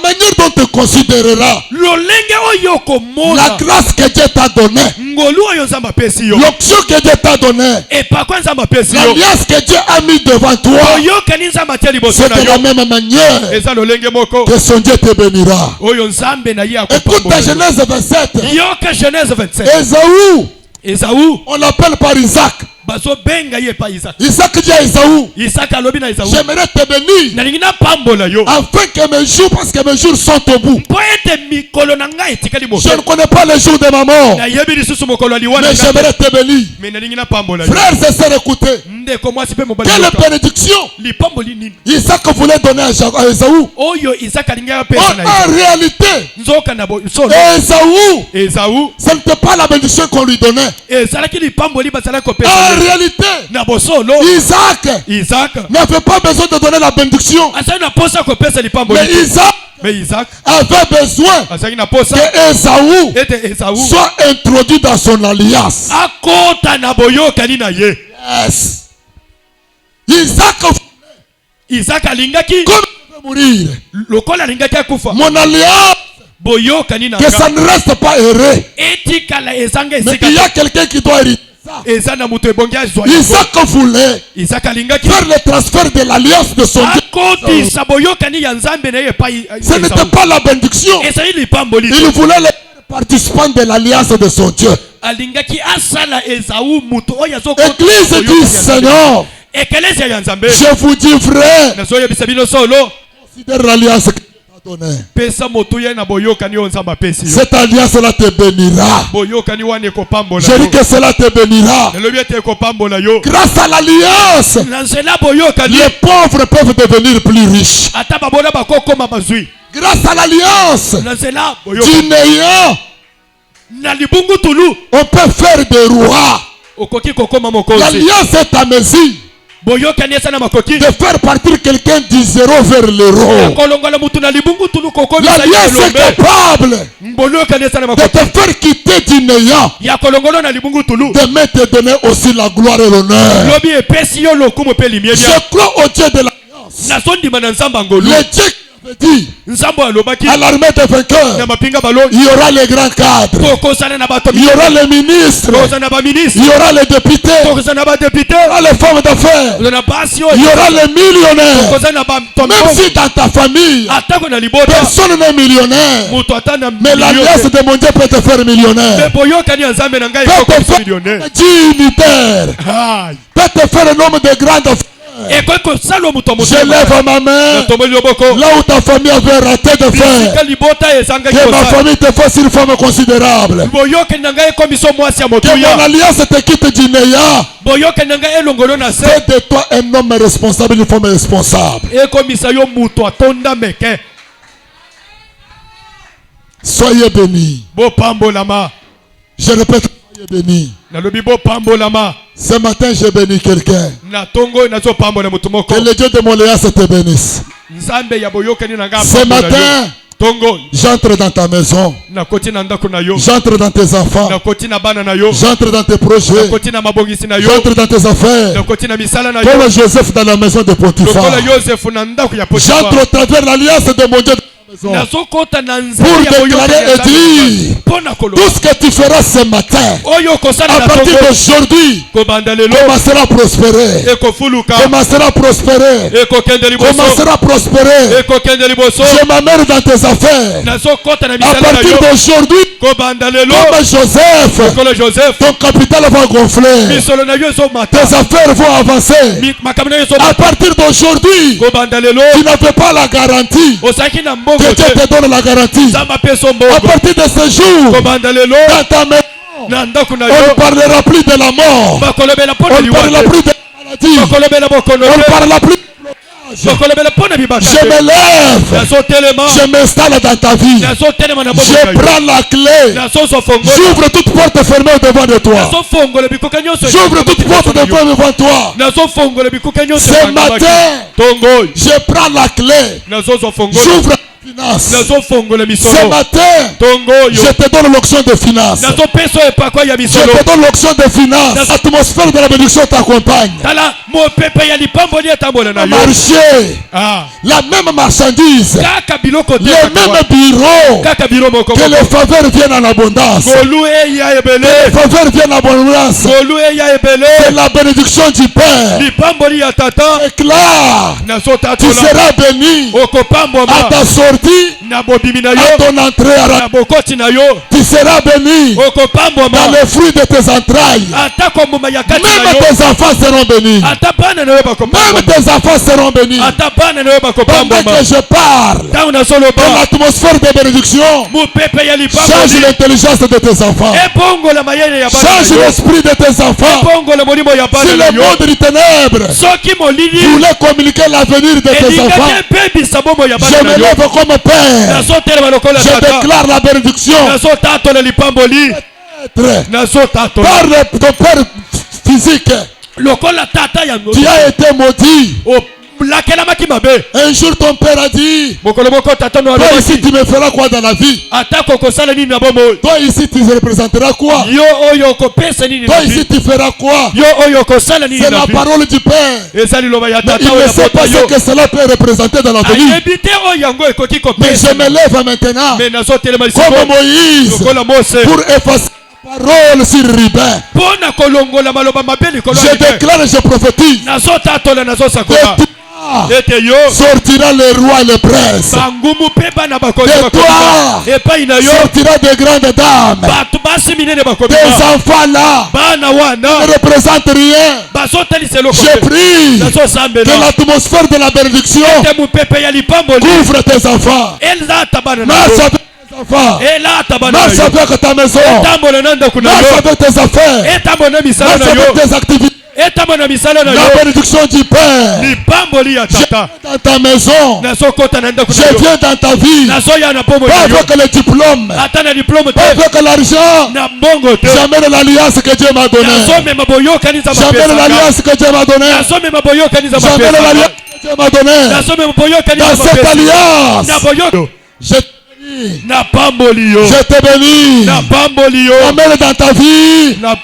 manière dont tu considéreras la grâce que Dieu t'a donnée, l'option que Dieu t'a donnée, l'alliance que Dieu a mis devant toi, c'est de la même manière que son Dieu te bénira. Écoute la Genèse 27. Esaü, on l'appelle par Isaac. Isaac dit à Esaü, j'aimerais te bénir afin que mes jours, parce que mes jours sont au bout. Je ne connais pas les jours de ma mort, mais j'aimerais te bénir. Frères et sœurs, écoutez, quelle bénédiction Isaac voulait donner à Esaü. En réalité, Esaü, ce n'était pas la bénédiction qu'on lui donnait. En réalité, Isaac n'avait pas besoin de donner la bénédiction. Mais Isaac avait besoin que Esaü soit introduit dans son alliance. Yes. Isaac comme mourir. Mon alliance, que ça ne reste pas heureux. Mais il y a quelqu'un qui doit hériter. Isaac voulait faire le transfert de l'alliance de son Dieu. Ce n'était pas la bénédiction. Il voulait les participants de l'alliance de son Dieu. Église du Seigneur, je vous dis vrai, considère l'alliance que cette alliance-là te bénira. Je dis que cela te bénira. Grâce à l'alliance, les pauvres peuvent devenir plus riches. Grâce à l'alliance du néant, on peut faire des rois. L'alliance est à mesure de faire partir quelqu'un du zéro vers l'euro. L'alliance est capable de te faire quitter du néant, de me te donner aussi la gloire et l'honneur. Je crois au Dieu de l'alliance. Le Dieu dit à l'armée des vainqueurs, il y aura les grands cadres, il y aura les ministres, il y aura les députés, il y aura les femmes d'affaires, il y aura les millionnaires. Même si dans ta famille personne n'est millionnaire, mais l'alliance de mon Dieu peut te faire millionnaire, peut te faire dignitaire, peut te faire un homme de grande affaire. Je lève ma main là où ta famille avait raté de faire, que ma famille te fasse une femme considérable, que mon alliance te quitte du néant, fais de toi un homme responsable, une femme responsable. Soyez bénis. bopambolama. Je répète, soyez bénis. Nalobi bopambolama. Ce matin, j'ai béni quelqu'un. Na tongo nazopambola mutu moko. Que le Dieu de Moléas te bénisse. Nzambe ya boyokani na ngapa. Ce matin, tongo j'entre dans ta maison. na koti na ndako na yo. J'entre dans tes enfants. Na koti na bana na yo. J'entre dans tes projets. Na koti na mabongisi na yo. J'entre dans tes affaires. Na koti na misala na yo. Comme Joseph dans la maison de Potiphar. Lokola Joseph na ndako ya Potiphar. J'entre au travers l'alliance de mon Dieu. Pour Nazokota na nzambe ya boyokani. déclarer et dire Pona koloba. tout ce que tu feras ce matin, Oyo kosala à na partir tongo. d'aujourd'hui, Kobanda lelo. commencera à prospérer. Eko fuluka. Commencera à prospérer. Eko kende liboso. Commencera à prospérer. Eko kende liboso. Je m'amène dans tes affaires. Nazokota na À misala na partir yo. d'aujourd'hui, Kobanda lelo. comme Joseph, Lokola Joseph. ton capital va gonfler. Misolo na yo so mata. Tes affaires vont avancer. Makambo na yo so À mata. partir d'aujourd'hui, Kobanda lelo. tu n'avais pas la garantie. Osaki na mbongo Que Dieu te. te donne la garantie. Zamba peso À mbongo. partir de ce jour, Kobanda lelo. dans ta maison, Na ndako na on ne yo. parlera plus de la mort. Bakolobela pona On ne parlera liwate. plus de la maladie. Bakolobela bokono. On ne parlera plus de blocage. Bakolobela pona bibaka. Je me lève. Nazo telema. Je m'installe dans ta vie. Nazo telema na bobo. Je prends la clé. Nazo so fongo. J'ouvre toute porte fermée devant de toi. Nazo fongo le bikuka nyonso. J'ouvre toute porte devant toi. Nazo fongo le bikuka nyonso. Ce matin, Tongo. je prends la clé. Nazo so fongo. J'ouvre la finance. Nazo fongo le Ce misolo. matin, Tongo yo. je te donne l'onction de finance. Nazo peso epakwa ya Je misolo. te donne l'onction de finance. L'atmosphère de la bénédiction t'accompagne. Tala mo pepe ya lipambo ni atambola na yo. Marché, Ah. la même marchandise, Kaka biloko te. les mêmes bureaux. Kaka biro moko. Que les faveurs viennent en abondance. Golu e ya ebele. Les faveurs viennent en abondance. Golu e ya ebele. C'est la bénédiction du Père. Lipambo ni ya tata. Éclat. Nazo Tu tatola. seras béni Okopambo à ma. ta sortie, Na bobimi na à yo. ton entrée. Na bokoti na yo. Tu seras béni Okopambo dans ma. les fruits de tes entrailles. Ata kwa mbuma ya kati na Même yo. tes enfants seront bénis. Ata bana na yo bakopambo. Même tes enfants seront bénis. Ata bana na yo bakopambo Pendant ma. que je parle, Tangu na solo dans ba. l'atmosphère de bénédiction, Mu pepe ya lipambo change ni. l'intelligence de tes enfants. Ebongo la mayele ya bana Change na yo. l'esprit de tes enfants. Ebongo la molimo ya Si bana na le yo. monde du ténèbre Soki molili. voulait communiquer l'avenir de tes enfants, Elingate pebi sabomo ya je bana na me yo. lève comme père. Nazo telema lokola Je tata. déclare la bénédiction. Nazo tato la lipambo li. Être Nazo tato. par ton père physique, Lokola tata ya tu as été maudit. o lakelamaki mabe. Un jour ton père a dit, Mokolo moko tata no toi ici alobaki. tu me feras quoi dans la vie? Atako kosala nini na bomo. Toi ici tu représenteras quoi? Yo oyo kopesa nini Toi na ici vie. tu feras quoi? Yo oyo kosala nini C'est na la vie. parole du Père. Ezali loba ya Mais tata il oyo ne ya sait pas pota ce yo. que cela peut représenter dans l'avenir. Ayebite oyo yango ekoki Mais kopesa. je me lève maintenant Mais nazo telema comme lisiko. Moïse Lokola Mose. pour effacer la parole sur Ribin. Pona kolongola maloba mabe likolo Je ya Ribin. déclare et je prophétise. Nazo tatola nazo De sakola. toi Ete yo. sortira les rois et les princes. Bangumu pe bana bakozi De bakozi. toi Epai na yo. sortira des grandes dames. Bato basi minene bakozi. Tes enfants là Bana ne wana. représentent rien. Bazotali selo Je kote. prie Nazo que sambela. l'atmosphère de la bénédiction Ete mupepe ya lipambo li. couvre tes enfants. Elata bana na Marche yo. avec tes enfants. Elata bana na Marche yo. avec ta maison. Etambo na nanda kuna Marche yo. avec tes affaires. Etambo na misala Marche na yo. avec tes activités. Etambo na misala na La yo. bénédiction du Père. Lipambo li ya Je tata. viens dans ta maison. Nazo kota na nda kuna Je yo. viens dans ta vie. Nazo ya na pomo Pas na yo. avec le diplôme. Ata na diplôme Pas te. avec l'argent. Na mbongo te. J'amène l'alliance que Dieu m'a donnée. Nazo me maboyo kanisa J'amène mapesa. l'alliance que Dieu m'a donnée. Nazo me maboyo kanisa J'amène mapesa. l'alliance que Dieu m'a donnée. Nazo me maboyo kanisa Dans cette mapesa. alliance, Na boyo. je te bénis. Na pamboli yo. Je te bénis. Na pamboli yo. Amène dans ta vie Na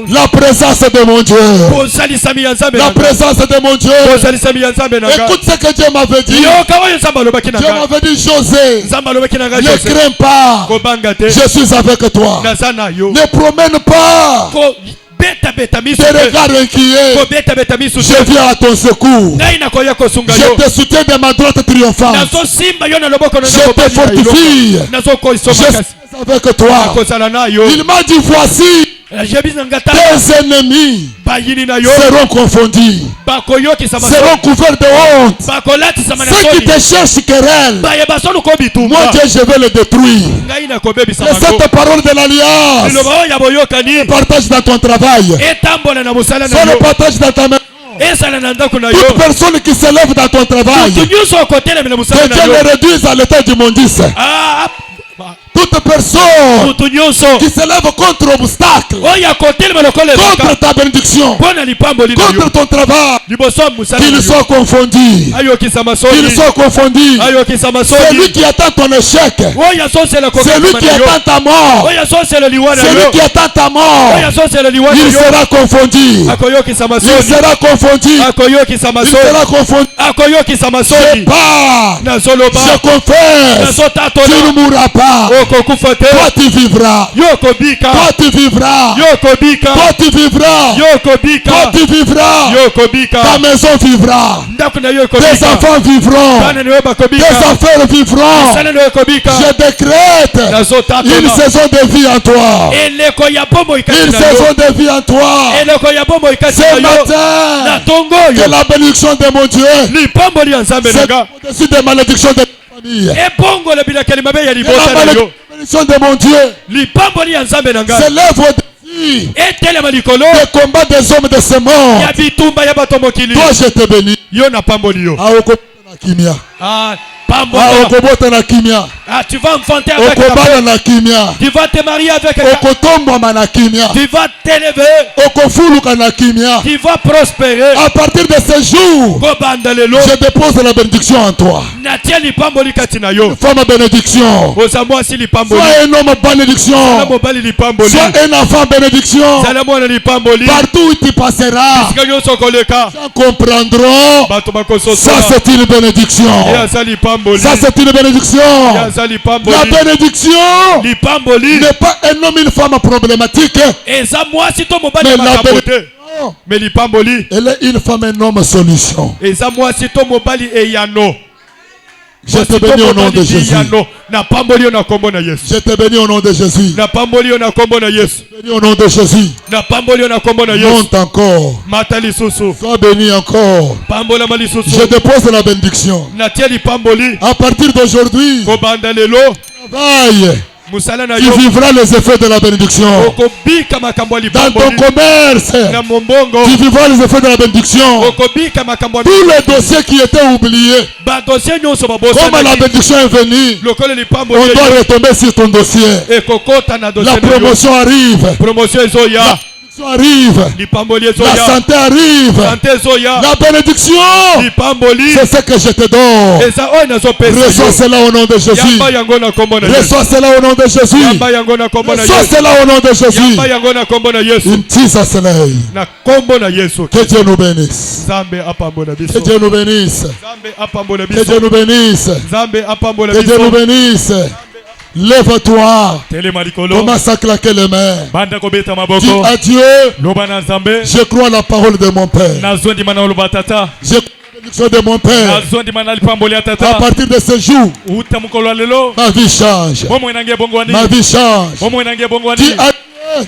la présence de mon Dieu. Bozali sami ya nzambe La na nga. présence de mon Dieu. Bozali sami ya nzambe na nga. Écoute ce que Dieu m'avait dit. Yo kawayo nzambe alobaki na Dieu nga. m'avait dit, José, Nzambe alobaki na nga ne Joseph. crains pas. Kobanga te. Je suis avec toi. Naza na yo. Ne promène pas Ko beta beta misu tes te. regards inquiets. Ko beta beta misu Je te. viens à ton secours. Ngai nakoya kosunga Je yo. te soutiens de ma droite triomphante. Nazo simba yo na loboko na Je ngo te bali na yo. fortifie. Nazo ko Je isoma suis kasi. avec toi. Kozala na yo. Il m'a dit, voici, Jebi na ngata. tes ennemis Bayini na yo. seront confondus, Bakoyoki sama. seront couverts de honte. Bakolati sama na Ceux qui soni. te cherchent querelle, Baye basonu ko bitumba. moi Dieu, je vais les détruire. Ngai na kobebi Et sama ngo. cette parole de l'alliance, Liloba oyo ya boyokani. partage dans ton travail. Etambola na mosala na Sois le yo. partage dans ta maison. Esala na ndako na yo. Toute personne qui se lève dans ton travail, Mutu nyonso okotelemi na mosala que na Dieu yo. le réduise à l'état d'immondice. Ah, Toute Toute personne mutu nyonso qui se lève contre obstacle, oyo akotelema lokola contre ezaka ta bénédiction, mpona lipamboli na contre yo ton travail, liboso ya mosala na qu'il yo soit confondu. ayokisama Qu'il soni soit confondu. ayokisama Celui soni qui attend ton échec, oyo azosela celui kokatama qui na yo attend ta mort, oyo azosela liwa na celui yo qui attend ta mort, oyo azosela liwa na il yo sera confondu. akoyokisama Il soni sera confondu. akoyokisama Il soni sera confondu. akoyokisama Je soni pars. nazoloba Je confesse. Tu nazotatola ne mourras pas. okokufa te Toi tu vivras. yo okobika Toi tu vivras. yo okobika Toi tu vivras. yo okobika Toi tu vivras. yo okobika Ta maison vivra. ndako na yo Tes ekobika enfants vivront. bana na yo Tes bakobika affaires vivront. misala na yo ekobika Je décrète une nazotatola saison de vie en toi. eleko ya bomoi kati Une na yo saison de vie en toi. eleko ya bomoi kati Ce na yo na matin, tongo que oyo la bénédiction de mon Dieu lipamboli ya nzambe na c'est nga au-dessus des malédictions de ta famille. ebongola bilakeli mabe ya Que libota la na yo bénédiction de mon Dieu lipamboli ya nzambe na nga s'élève au-dessus etelema likolo des combats des hommes de ce monde. ya bitumba ya bato mokili Toi, je te bénis. yo napamboli yo Aokobota na kimia. pambola Aokobota na kimia. tu vas enfanter avec la Okobala paix. na kimia. Tu vas te marier avec la Okotombama na kimia. tu vas t'élever Okofuluka na kimia. tu vas prospérer À partir de ce jour, kobanda lelo je dépose la bénédiction en toi. natia lipamboli kati na yo Femme bénédiction. oza mwasi lipamboli Sois un homme zala bénédiction. mobali lipamboli Sois un enfant bénédiction. zala mwana lipamboli Partout où tu passeras, sika nyonso okoleka gens comprendront. bato Ça, bakososola c'est une bénédiction. ye aza lipamboli Ça, c'est une bénédiction. ye aza La lipamboli bénédiction lipamboli n'est pas un homme, une femme problématique. eza mwasi to mobali Mais ya la makambo te bénédiction, me lipamboli elle est une femme, un homme solution. eza mwasi to mobali eyano Je te bénis au nom de Jésus. napamboli yo na kombo na yesu Je te bénis au nom de Jésus. napamboli yo na kombo na yesu Bénis au nom de Jésus. napamboli yo na kombo na yesu Monte encore. mata lisusu Sois béni encore. pambolama lisusu Je dépose la bénédiction. natia lipamboli À partir d'aujourd'hui, kobanda lelo travaille. mosala na Tu yo vivras les effets de la bénédiction. okobika makambo ya Dans ton lipamboli commerce, na mombongo tu vivras les effets de la bénédiction. okobika makambo ya Tous les dossiers qui étaient oubliés, badosie nyonso comme la babosanaki bénédiction est venue, lokolo on lipamboli doit retomber sur ton dossier. ekokota na La dosie na yo promotion arrive. promotion ezoya La bénédiction arrive. lipamboli La ezoya santé arrive. sante ezoya La bénédiction, lipamboli c'est ce que je te donne. eza oyo nazopesa Reçois yo cela au nom de Jésus. yamba yango na kombo na yesu Reçois cela au nom de Jésus. yamba yango na kombo na Reçois yesu cela au nom de Jésus. yamba yango na kombo na yesu In Jesus' name. na kombo na yesu Que Dieu nous bénisse. nzambe apambola Que biso Dieu nous bénisse. nzambe apambola Que Dieu biso nous bénisse. nzambe apambola Que Dieu nous biso bénisse. Lève-toi. telema likolo Commence à claquer les mains. banda kobeta Dis maboko à Dieu, loba na nzambe je crois à la parole de mon Père. nazondima na oloba tata Je crois à la bénédiction de mon Père. nazondima na lipamboli ya À tata partir de ce jour, uta mokolo ya lelo ma vie change. bomoi nange ebongwani Ma vie change. bomoi nange Dis ebongwani à Dieu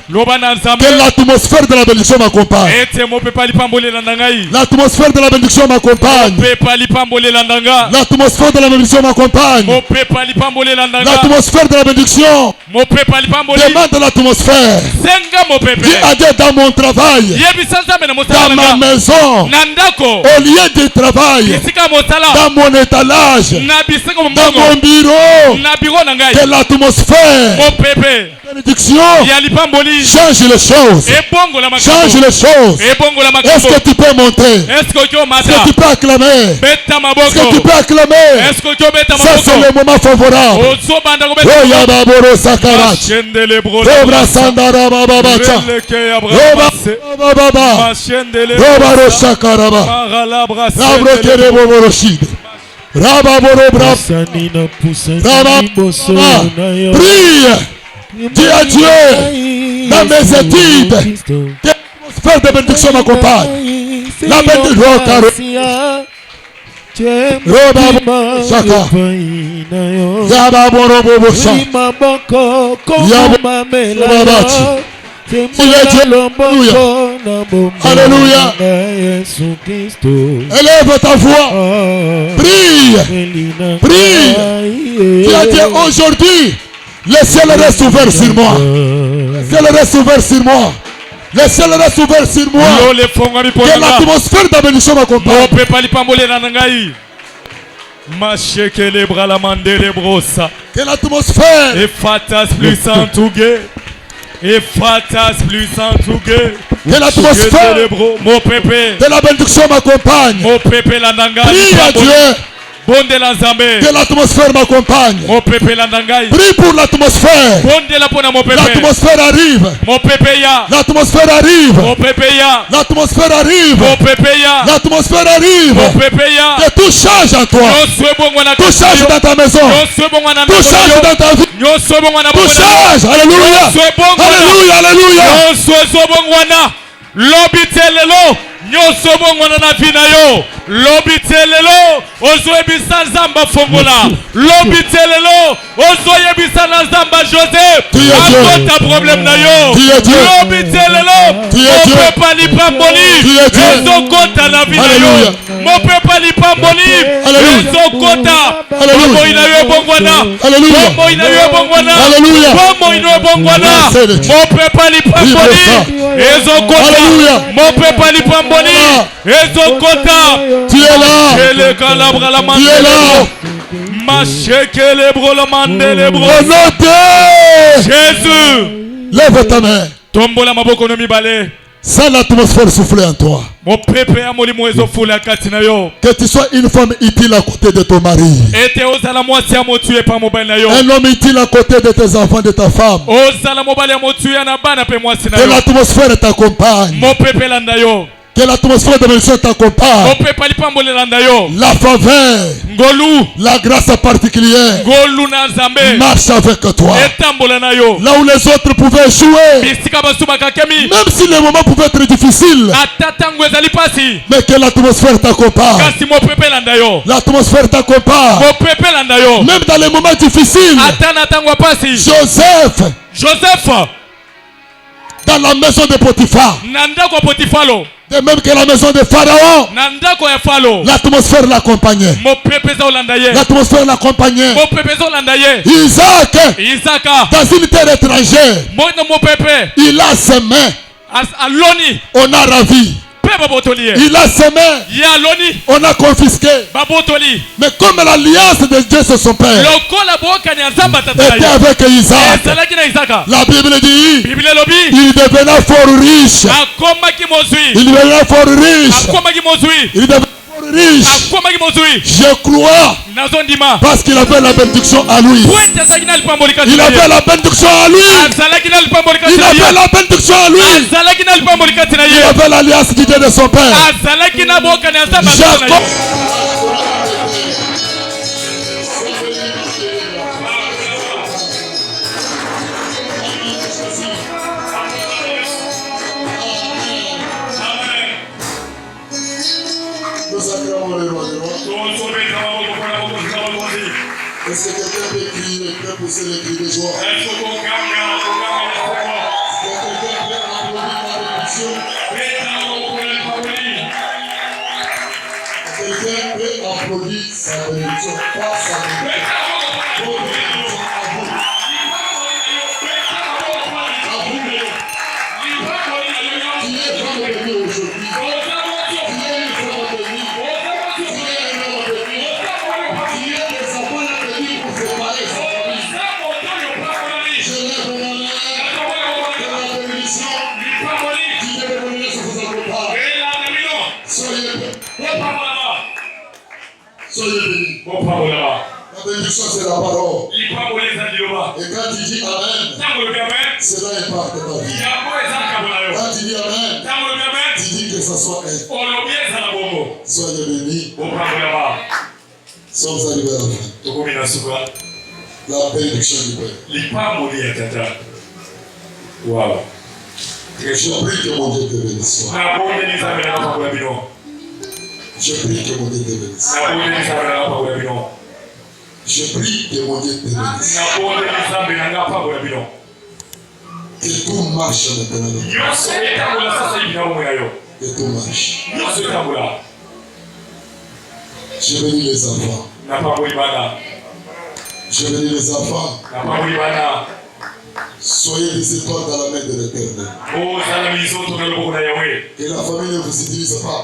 loba na nzambe que l'atmosphère de la bénédiction m'accompagne. ete mopepa lipambolela na ngai L'atmosphère de la bénédiction m'accompagne. mopepa lipambolela na nga L'atmosphère de la bénédiction m'accompagne. mopepa lipambolela na nga L'atmosphère de la bénédiction mopepa lipamboli demande l'atmosphère. senga mopepe Dis à Dieu dans mon travail, yebisa nzambe na dans mosala na ma nga maison, na ndako au lieu de travail, bisika mosala dans mon étalage, na bisika dans mombongo mon bureau, na biro na ngai que l'atmosphère mopepe de bénédiction ya lipamboli change les choses. ebongola Change makambo les choses. ebongola Est-ce makambo que tu peux monter? est-ce que okyo Est-ce mata que tu peux acclamer? beta Est-ce que tu maboko peux acclamer? est-ce que okyo beta Ça, c'est le maboko moment favorable. ozobanda Oh, kobeta Yababoro Sakarach. mashendele Robra brola Sandara Babacha. releke ya Roba bramase Baba. mashendele Roba Roshakaraba. marala brase Rabro Kerebo Boroshid. Rababoro Brab. Pusanina, Raba. pusanina, boso Raba. na yo. Prie. Dis à Dieu, dans mes études, que l'atmosphère de bénédiction m'accompagne. La bénédiction. Roba Shaka. Yababoro Bobosha. Imaboko Yababachi. komamela Il est Dieu. Alléluia. Yesu Kristo. Élève ta voix. Prie. Prie. Tu as dit aujourd'hui, le ciel reste ouvert sur moi. Le ciel reste ouvert sur moi. Le ciel reste ouvert sur moi. yo lefongwami mpo Que na nga l'atmosphère de bénédiction m'accompagne. mopepa lipambolela na ngai mashekele brala mandele brosa Que l'atmosphère. Efatas plus santuge. Efatas plus santuge. Que l'atmosphère Mon pépé. de la bénédiction m'accompagne. Mon pépé la nanga. Prie à Dieu. Bonde la zambe. Que l'atmosphère m'accompagne. Mon pépé la nanga. Prie pour l'atmosphère. Bonde la pona mon pépé. L'atmosphère arrive. Mon pépé ya. L'atmosphère arrive. Mon pépé ya. L'atmosphère arrive. Mon pépé ya. L'atmosphère arrive. Mon pépé ya. Que tout change en toi. Tout change dans ta maison. Tout change dans ta vie. Tout change. Alléluia. Alléluia. Alléluia. Lobitelelo nyonso bongwana na vina yo lobitelelo ozoyebisa nzamba fongola lobitelelo ozoyebisa na nzamba Joseph akota problème na yo lobitelelo mopepa lipamboli ezokota na vina yo mopepa lipamboli ezokota bombo ina yo ebongwana bombo ina yo ebongwana bombo ina yo ebongwana mopepa lipamboli ezokota mopepa lipamboli ezokota Tu es là. kele kalabra la Tu es là. machekele bro la mandele bro Au nom de Jésus lève ta main. tombola maboko no mibale Sans l'atmosphère souffler en toi. mopepe ya molimo ezofula kati na yo Que tu sois une femme utile à côté de ton mari. ete ozala mwasi ya motu ye pa mobali na yo Un homme utile à côté de tes enfants, de ta femme. ozala mobali ya motu ya na bana pe mwasi na Que yo l'atmosphère t'accompagne. mopepe landa yo Que l'atmosphère de bénédiction t'accompagne. mopepe lipambole landa yo La faveur, ngolu la grâce particulière ngolu na nzambe marche avec toi. etambola na yo Là où les autres pouvaient échouer, bisika basu bakakemi même si les moments pouvaient être difficiles, ata tango ezali pasi mais que l'atmosphère t'accompagne. kasi mopepe landa yo L'atmosphère t'accompagne. mopepe landa yo Même dans les moments difficiles, ata na tango ya pasi Joseph dans la maison de Potiphar, na ndako ya Potifalo de même que la maison de Pharaon, na ndako ya Falo l'atmosphère l'accompagnait. mopepe ezolanda ye L'atmosphère l'accompagnait. mopepe ezolanda ye Isaac, Isaka dans une terre étrangère, mono mopepe il a semé, aloni on a ravi. pe babotoli ye Il a semé, ye aloni on a confisqué. babotoli Mais comme l'alliance de Dieu c'est son père lokola bokani ya nzambe atata était na ye avec Isaac, ezalaki na Isaka la Bible dit, biblia elobi il devenait fort riche. akomaki mozwi Il devenait fort riche. akomaki mozwi Il devenait fort riche. akomaki mozwi Je crois nazondima parce qu'il avait la bénédiction à lui. kwete azalaki na lipamboli kati Il na avait ye la bénédiction à lui. azalaki na lipamboli kati Il na avait ye la bénédiction à lui. azalaki na lipamboli kati na Il ye avait l'alliance du Dieu de son père. azalaki na bokani ya nzambe atata na Jacob. ye Nous acclamons le roi des rois. Est-ce que quelqu'un peut crier, peut pousser les cris de joie? Est-ce que quelqu'un peut applaudir la bénédiction? Quelqu'un peut applaudir sa bénédiction, pas sa bénédiction. Votre bénédiction à vous. À vous. Qui est vraiment béni aujourd'hui? Qui est vraiment béni? Qui est vraiment béni? Qui est les enfants bénis pour préparer sa famille? Je lève la main que la bénédiction qui devait venir sur vos accompagnes. Soyez bénis. La bénédiction, c'est la parole. Et quand tu dis Amen, cela impacte ta vie. Quand tu dis Amen, tu dis que ça soit un. Soyez bénis. Nous sommes arrivés à la fin. La bénédiction du Père. Je prie que mon Dieu te bénisse. Je prie que mon Dieu te bénisse. Je prie que mon Dieu te bénisse. Que tout marche maintenant. Que tout marche. Je bénis les enfants. Je bénis les enfants. Soyez des étoiles dans la main de l'Éternel. Que la famille ne vous utilise pas.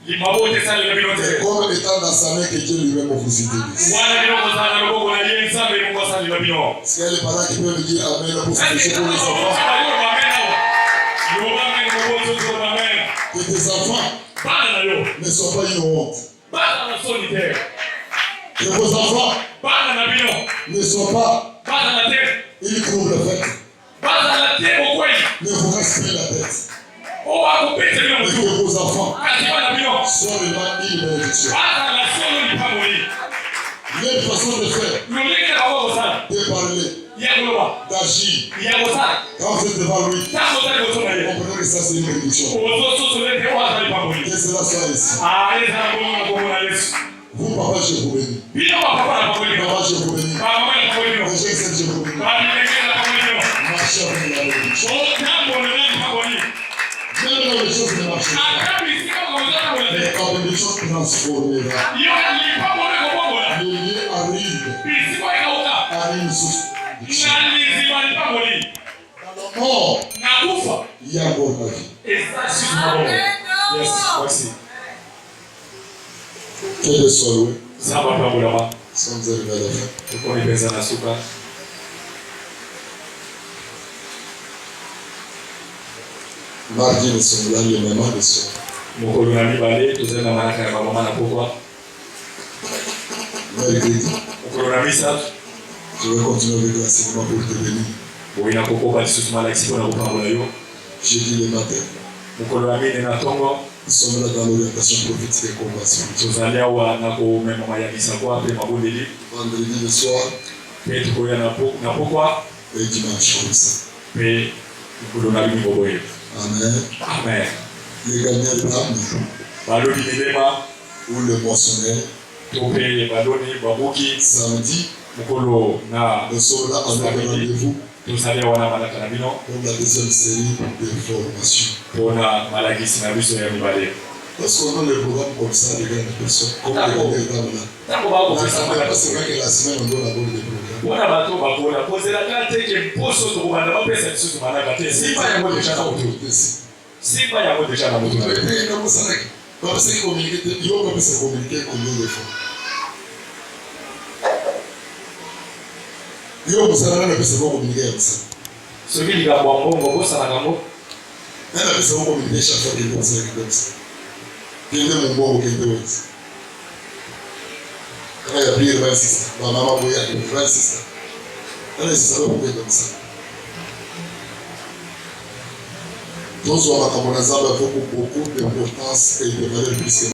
limabote sana na bino C'est te comme étant dans sa main que Dieu lui-même vous utilise. wana bino kozala na boko na ye nzambe mungu asali na bino Est-ce qu'il y a les parents qui peuvent dire Amen pour se toucher pour les enfants? Que tes enfants ne soient pas une honte. Que vos enfants ne soient pas une trouble faite. Ne vous cassez la tête. Et que vos enfants soient vraiment une bénédiction. Il y a une façon de faire, de parler, d'agir. Quand vous êtes devant lui, comprenez que ça c'est une bénédiction. Que cela soit ici. Vous, papa, je vous bénis. Maman, je vous bénis. Les jeunes, je vous bénis. Marchez avec la bénédiction. Même dans les choses ne marchent pas. Mais quand la bénédiction transformera, le lieu arrive à une source. Dans la mort, il y a encore la vie. Que Dieu soit loué. Nous sommes arrivés à la fin. Mardi, nous sommes là, le maman de soir. Mercredi, je vais continuer avec l'enseignement pour te bénir. Jeudi le matin, nous sommes là dans l'orientation prophétique et convention. Vendredi le soir et dimanche comme ça. Amen. Amen. Les gagnants d'âme ou le moissonneur, samedi, nous sommes là avec un rendez-vous pour la deuxième série de formation. Lorsqu'on a le programme comme ça, les grandes personnes, comme les gagnants d'âme là, on ne s'attend pas seulement que la semaine on doit aborder des Quand il y a pris 26 ans, ma maman voyait 26 ans. Elle ne savait pas comme ça. Donc, on va commencer à avoir beaucoup d'importance et de valeur plus que